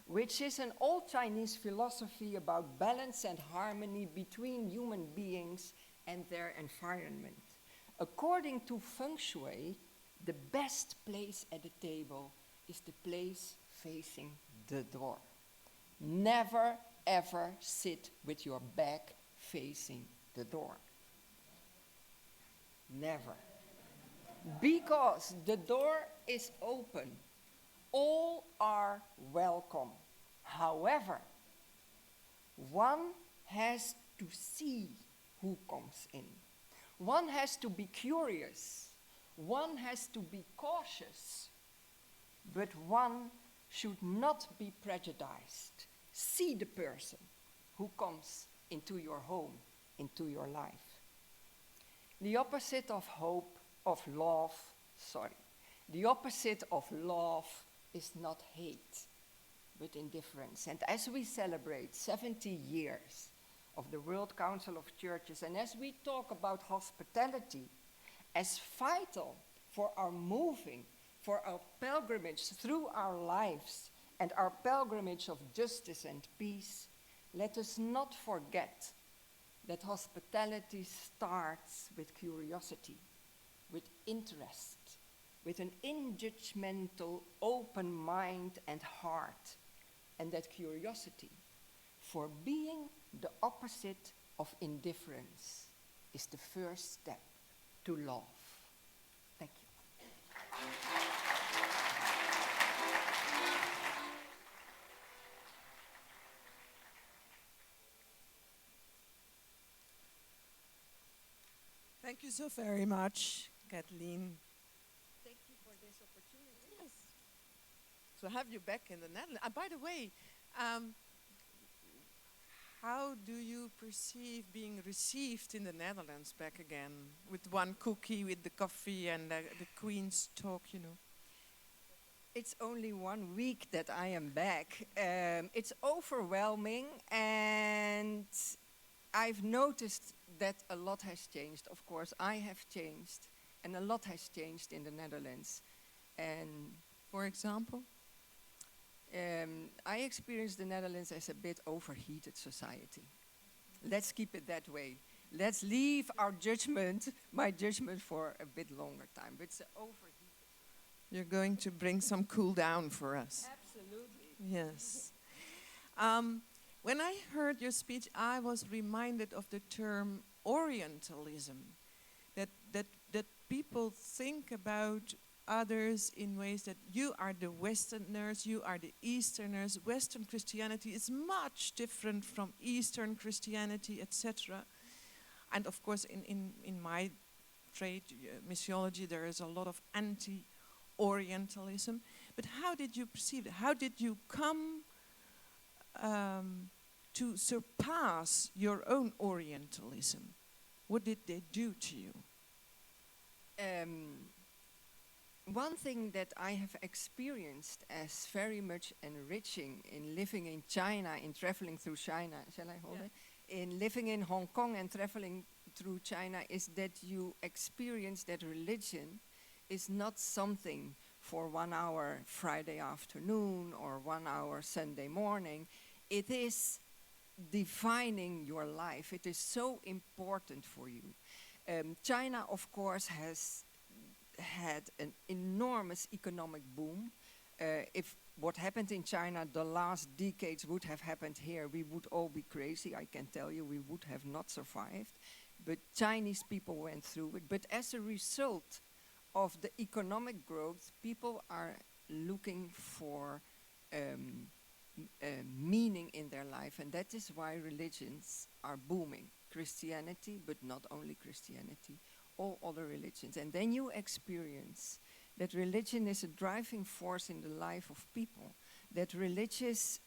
which is an old Chinese philosophy about balance and harmony between human beings and their environment. According to feng shui, the best place at the table is the place facing the door. Never, ever sit with your back facing the door. Never. Because the door is open. All are welcome. However, one has to see who comes in. One has to be curious. One has to be cautious. But one should not be prejudiced. See the person who comes into your home, into your life. The opposite of hope, of love, the opposite of love is not hate, but indifference. And as we celebrate 70 years of the World Council of Churches, and as we talk about hospitality as vital for our moving, for our pilgrimage through our lives, and our pilgrimage of justice and peace, let us not forget that hospitality starts with curiosity, with interest, with an unjudgmental, open mind and heart, and that curiosity, for being the opposite of indifference, is the first step to love. Thank you. Thank you so very much, Kathleen. Thank you for this opportunity. Yes. So have you back in the Netherlands. By the way, how do you perceive being received in the Netherlands back again? With one cookie, with the coffee and the Queen's talk, you know. It's only 1 week that I am back. It's overwhelming, and I've noticed that a lot has changed. Of course, I have changed, and a lot has changed in the Netherlands. And for example? I experience the Netherlands as a bit overheated society. Let's keep it that way. Let's leave our judgment, my judgment, for a bit longer time. But it's overheated. You're going to bring some cool down for us. Absolutely. Yes. When I heard your speech, I was reminded of the term Orientalism, that people think about others in ways that you are the Westerners, you are the Easterners. Western Christianity is much different from Eastern Christianity, etc. And of course, in my trade, missiology, there is a lot of anti-Orientalism. But how did you perceive it? How did you come to surpass your own Orientalism? What did they do to you? One thing that I have experienced as very much enriching in living in China, in traveling through China, shall I hold it? In living in Hong Kong and traveling through China, is that you experience that religion is not something for 1 hour Friday afternoon or 1 hour Sunday morning. It is defining your life. It is so important for you. China, of course, has had an enormous economic boom. If what happened in China the last decades would have happened here, we would all be crazy, I can tell you, we would have not survived. But Chinese people went through it. But as a result of the economic growth, people are looking for meaning in their life, and that is why religions are booming. Christianity, but not only Christianity, all other religions. And then you experience that religion is a driving force in the life of people, that religious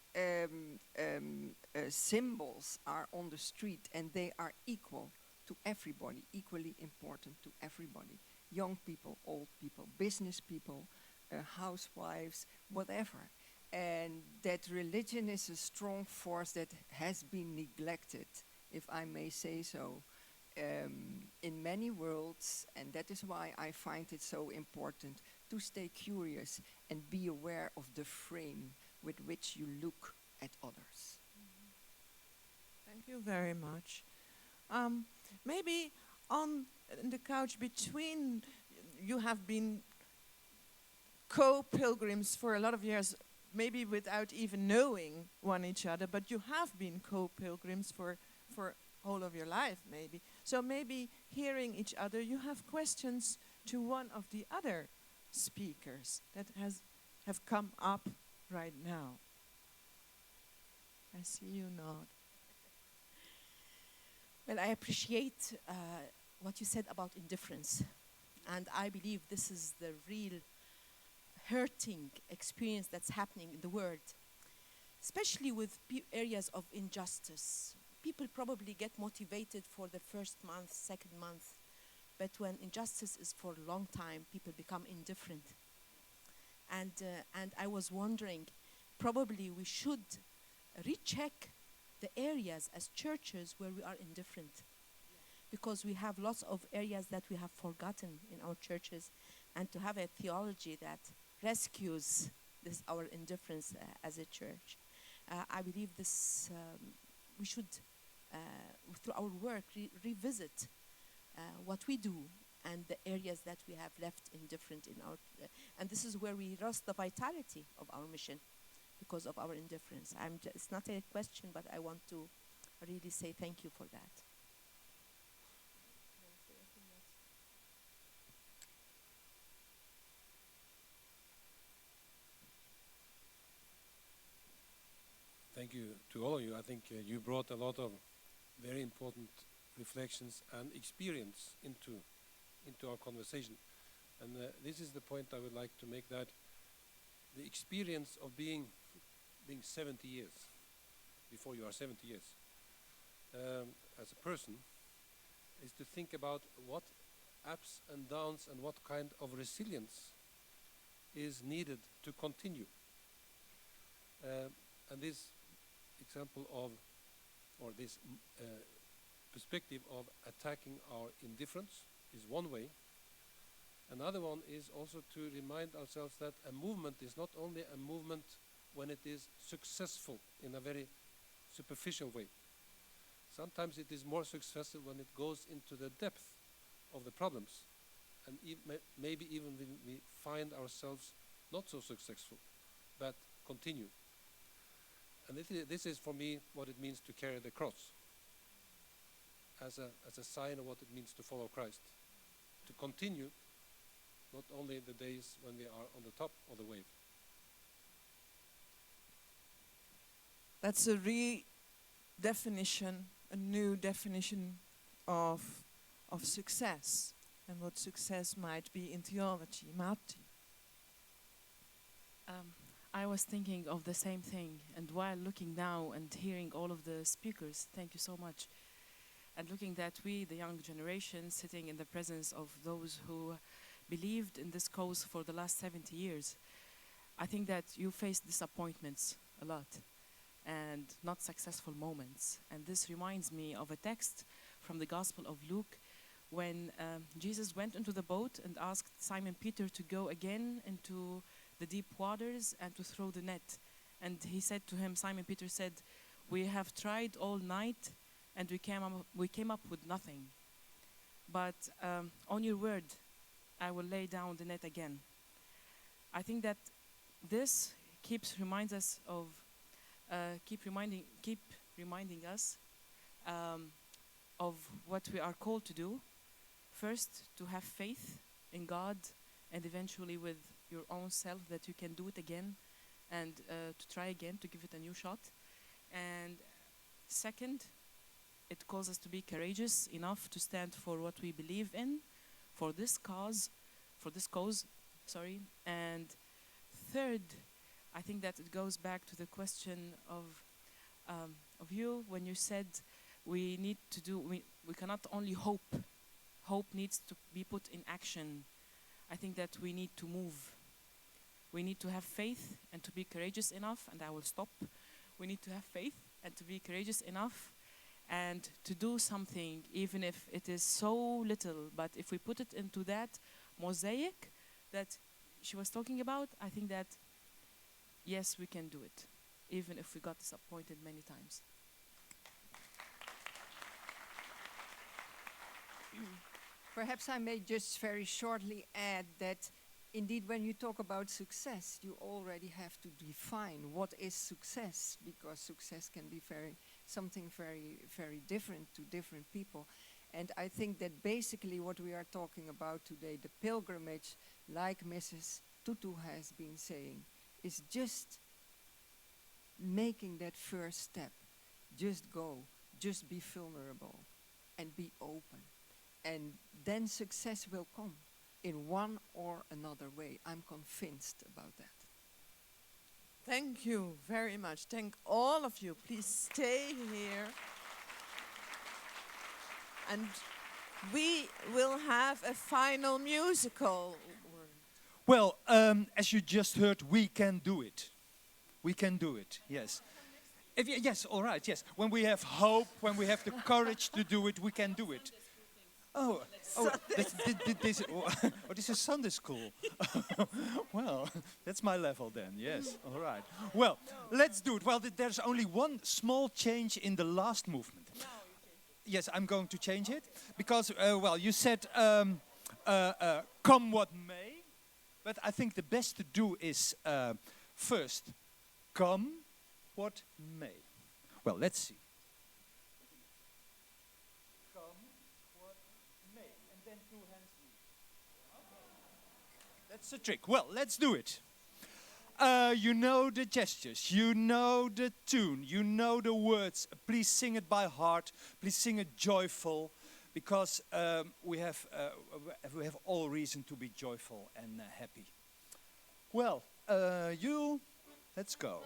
symbols are on the street and they are equal to everybody, equally important to everybody. Young people, old people, business people, housewives, whatever. And that religion is a strong force that has been neglected, if I may say so, in many worlds, and that is why I find it so important to stay curious and be aware of the frame with which you look at others. Thank you very much. Maybe on the couch between, you have been co-pilgrims for a lot of years, maybe without even knowing one each other, but you have been co-pilgrims for whole of your life, maybe. So maybe hearing each other, you have questions to one of the other speakers that have come up right now. I see you nod. Well, I appreciate what you said about indifference. And I believe this is the real hurting experience that's happening in the world, especially with areas of injustice. People probably get motivated for the first month, second month, but when injustice is for a long time, people become indifferent. And I was wondering, probably we should recheck the areas as churches where we are indifferent, because we have lots of areas that we have forgotten in our churches, and to have a theology that rescues this our indifference as a church. I believe this we should, through our work, revisit what we do and the areas that we have left indifferent in our, and this is where we lost the vitality of our mission because of our indifference. It's not a question, but I want to really say thank you for that. Thank you to all of you. I think you brought a lot of very important reflections and experience into our conversation. And this is the point I would like to make, that the experience of being 70 years, before you are 70 years, as a person, is to think about what ups and downs and what kind of resilience is needed to continue. And this example of, or this perspective of attacking our indifference is one way. Another one is also to remind ourselves that a movement is not only a movement when it is successful in a very superficial way. Sometimes it is more successful when it goes into the depth of the problems, and maybe even when we find ourselves not so successful, but continue. And this is for me what it means to carry the cross, as a sign of what it means to follow Christ, to continue, not only the days when we are on the top of the wave. That's a redefinition, a new definition of success and what success might be in theology. Matti. I was thinking of the same thing, and while looking now and hearing all of the speakers, thank you so much, and looking that we, the young generation, sitting in the presence of those who believed in this cause for the last 70 years, I think that you face disappointments a lot and not successful moments. And this reminds me of a text from the Gospel of Luke when Jesus went into the boat and asked Simon Peter to go again into the deep waters and to throw the net. And he said to him, Simon Peter said, "We have tried all night and we came up with nothing. But on your word, I will lay down the net again." I think that this keep reminding us of what we are called to do. First, to have faith in God, and eventually with your own self that you can do it again, and to try again, to give it a new shot. And second, it calls us to be courageous enough to stand for what we believe in, for this cause. And third, I think that it goes back to the question of you when you said we need to do, we cannot only hope. Hope needs to be put in action. I think that we need to move. We need to have faith and to be courageous enough, and I will stop. We need to have faith and to be courageous enough and to do something, even if it is so little. But if we put it into that mosaic that she was talking about, I think that, yes, we can do it, even if we got disappointed many times. Perhaps I may just very shortly add that indeed when you talk about success, you already have to define what is success, because success can be something very different to different people. And I think that basically what we are talking about today, the pilgrimage, like Mrs. Tutu has been saying, is just making that first step. Just go, just be vulnerable and be open. And then success will come in one or another way. I'm convinced about that. Thank you very much. Thank all of you. Please stay here. And we will have a final musical. Well, as you just heard, we can do it. We can do it, yes. Yes, all right, yes. When we have hope, when we have the courage to do it, we can do it. This is Sunday school. Well, that's my level then, yes, all right. Well, let's do it. Well, there's only one small change in the last movement. Yes, I'm going to change it, because, well, you said, come what may, but I think the best to do is, first, come what may. Well, let's see. That's the trick. Well, let's do it. You know the gestures, you know the tune, you know the words. Please sing it by heart. Please sing it joyful, because we have all reason to be joyful and happy. Well, let's go.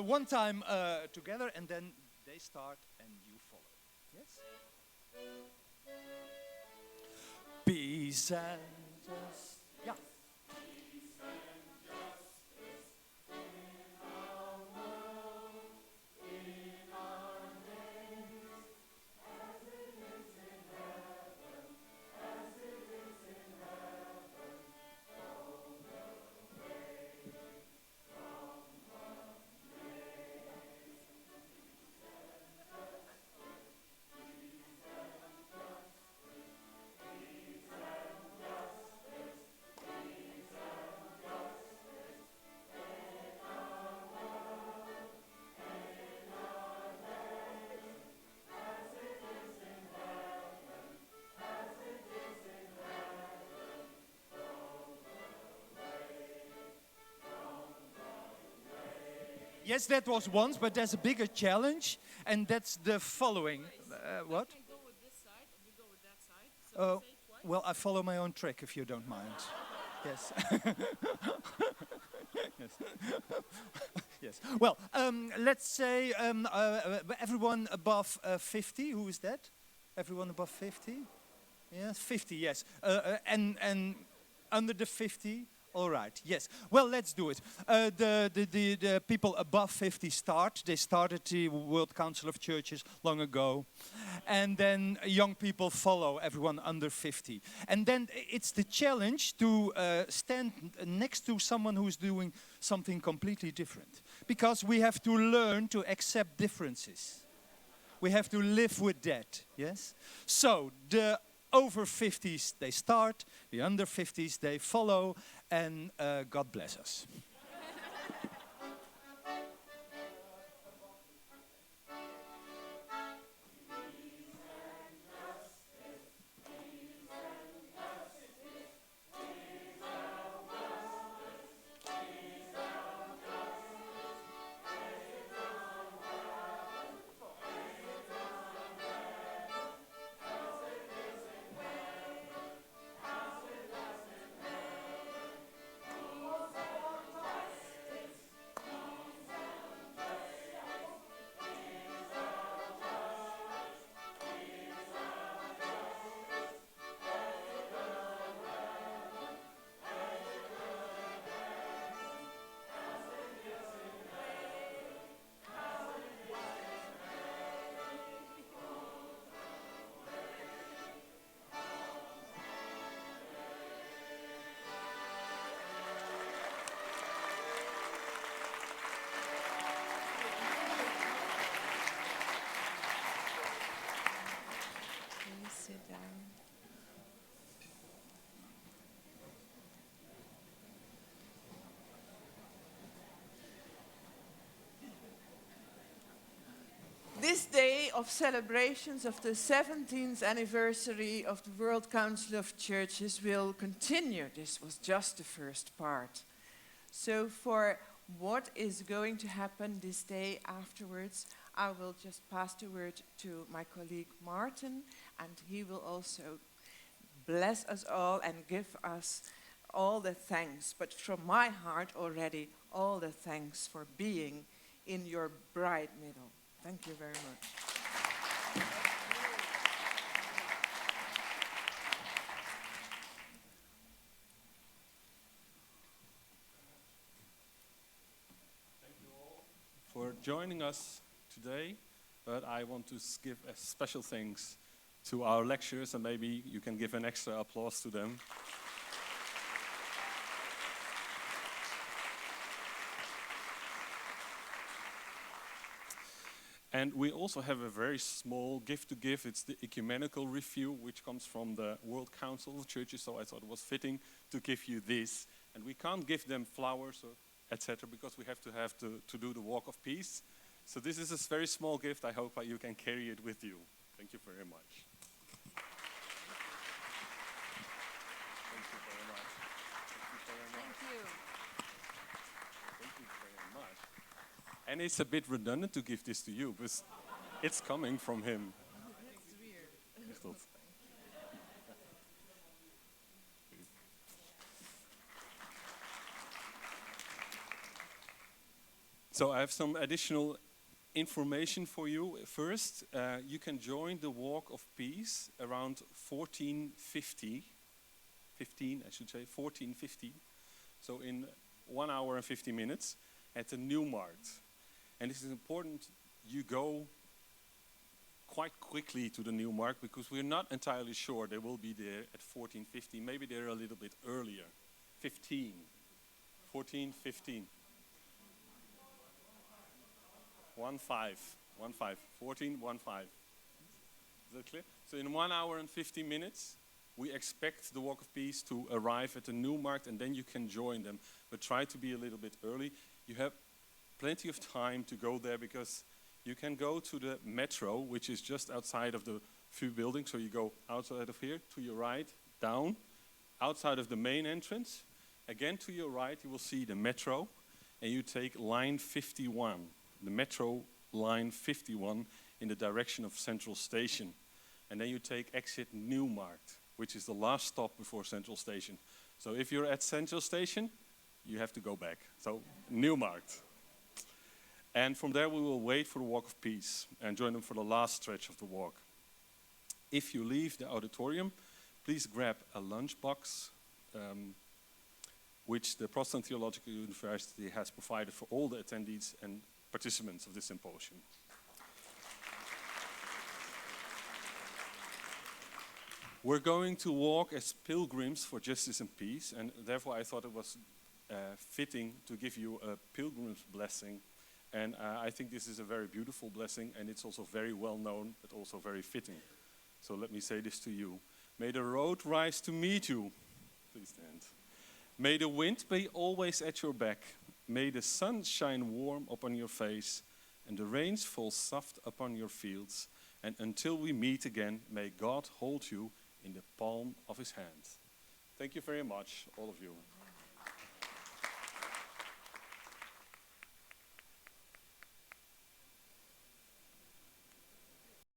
One time together, and then they start and you follow. Yes? Peace and justice. Yeah. Yes, that was once, but there's a bigger challenge, and that's the following. What? Well, I follow my own trick, if you don't mind. Yes. Yes. Yes. Well, let's say everyone above 50. Who is that? Everyone above 50? Yes, 50. Yes. And under the 50. All right. Yes. Well, let's do it. The people above 50 start. They started the World Council of Churches long ago, and then young people follow everyone under 50. And then it's the challenge to stand next to someone who's doing something completely different, because we have to learn to accept differences. We have to live with that. Yes. So the over 50s they start, the under 50s they follow, and God bless us. Sit down. This day of celebrations of the 17th anniversary of the World Council of Churches will continue. This was just the first part. So for what is going to happen this day afterwards, I will just pass the word to my colleague Martin, and he will also bless us all and give us all the thanks, but from my heart already, all the thanks for being in your bright middle. Thank you very much. For joining us today, but I want to give a special thanks to our lecturers, and maybe you can give an extra applause to them. And we also have a very small gift to give. It's the Ecumenical Review, which comes from the World Council of Churches, so I thought it was fitting to give you this. And we can't give them flowers or etc., because we have to do the walk of peace. So this is a very small gift. I hope you can carry it with you. Thank you very much. Thank you very much. Thank you very much. Thank you. Thank you very much. And it's a bit redundant to give this to you, but it's coming from him. That's weird. So I have some additional information for you. First, you can join the Walk of Peace around 14:50. 14:50. So in 1 hour and 50 minutes at the New Markt. And it is important you go quite quickly to the New Markt, because we're not entirely sure they will be there at 14:50. Maybe they're a little bit earlier. 14:15. 14:15. Is that clear? So in 1 hour and 50 minutes, we expect the Walk of Peace to arrive at the New Markt, and then you can join them. But try to be a little bit early. You have plenty of time to go there, because you can go to the metro, which is just outside of the VU building. So you go outside of here, to your right, down, outside of the main entrance. Again, to your right, you will see the metro. and you take line 51, the metro line 51, in the direction of Central Station. And then you take exit Nieuwmarkt, which is the last stop before Central Station. So if you're at Central Station, you have to go back. So Nieuwmarkt. And from there we will wait for the Walk of Peace and join them for the last stretch of the walk. If you leave the auditorium, please grab a lunchbox, which the Protestant Theological University has provided for all the attendees and participants of this symposium. We're going to walk as pilgrims for justice and peace, and therefore I thought it was fitting to give you a pilgrim's blessing. And I think this is a very beautiful blessing, and it's also very well known, but also very fitting. So let me say this to you. May the road rise to meet you. Please stand. May the wind be always at your back. May the sun shine warm upon your face, and the rains fall soft upon your fields. And until we meet again, may God hold you in the palm of his hand. Thank you very much, all of you.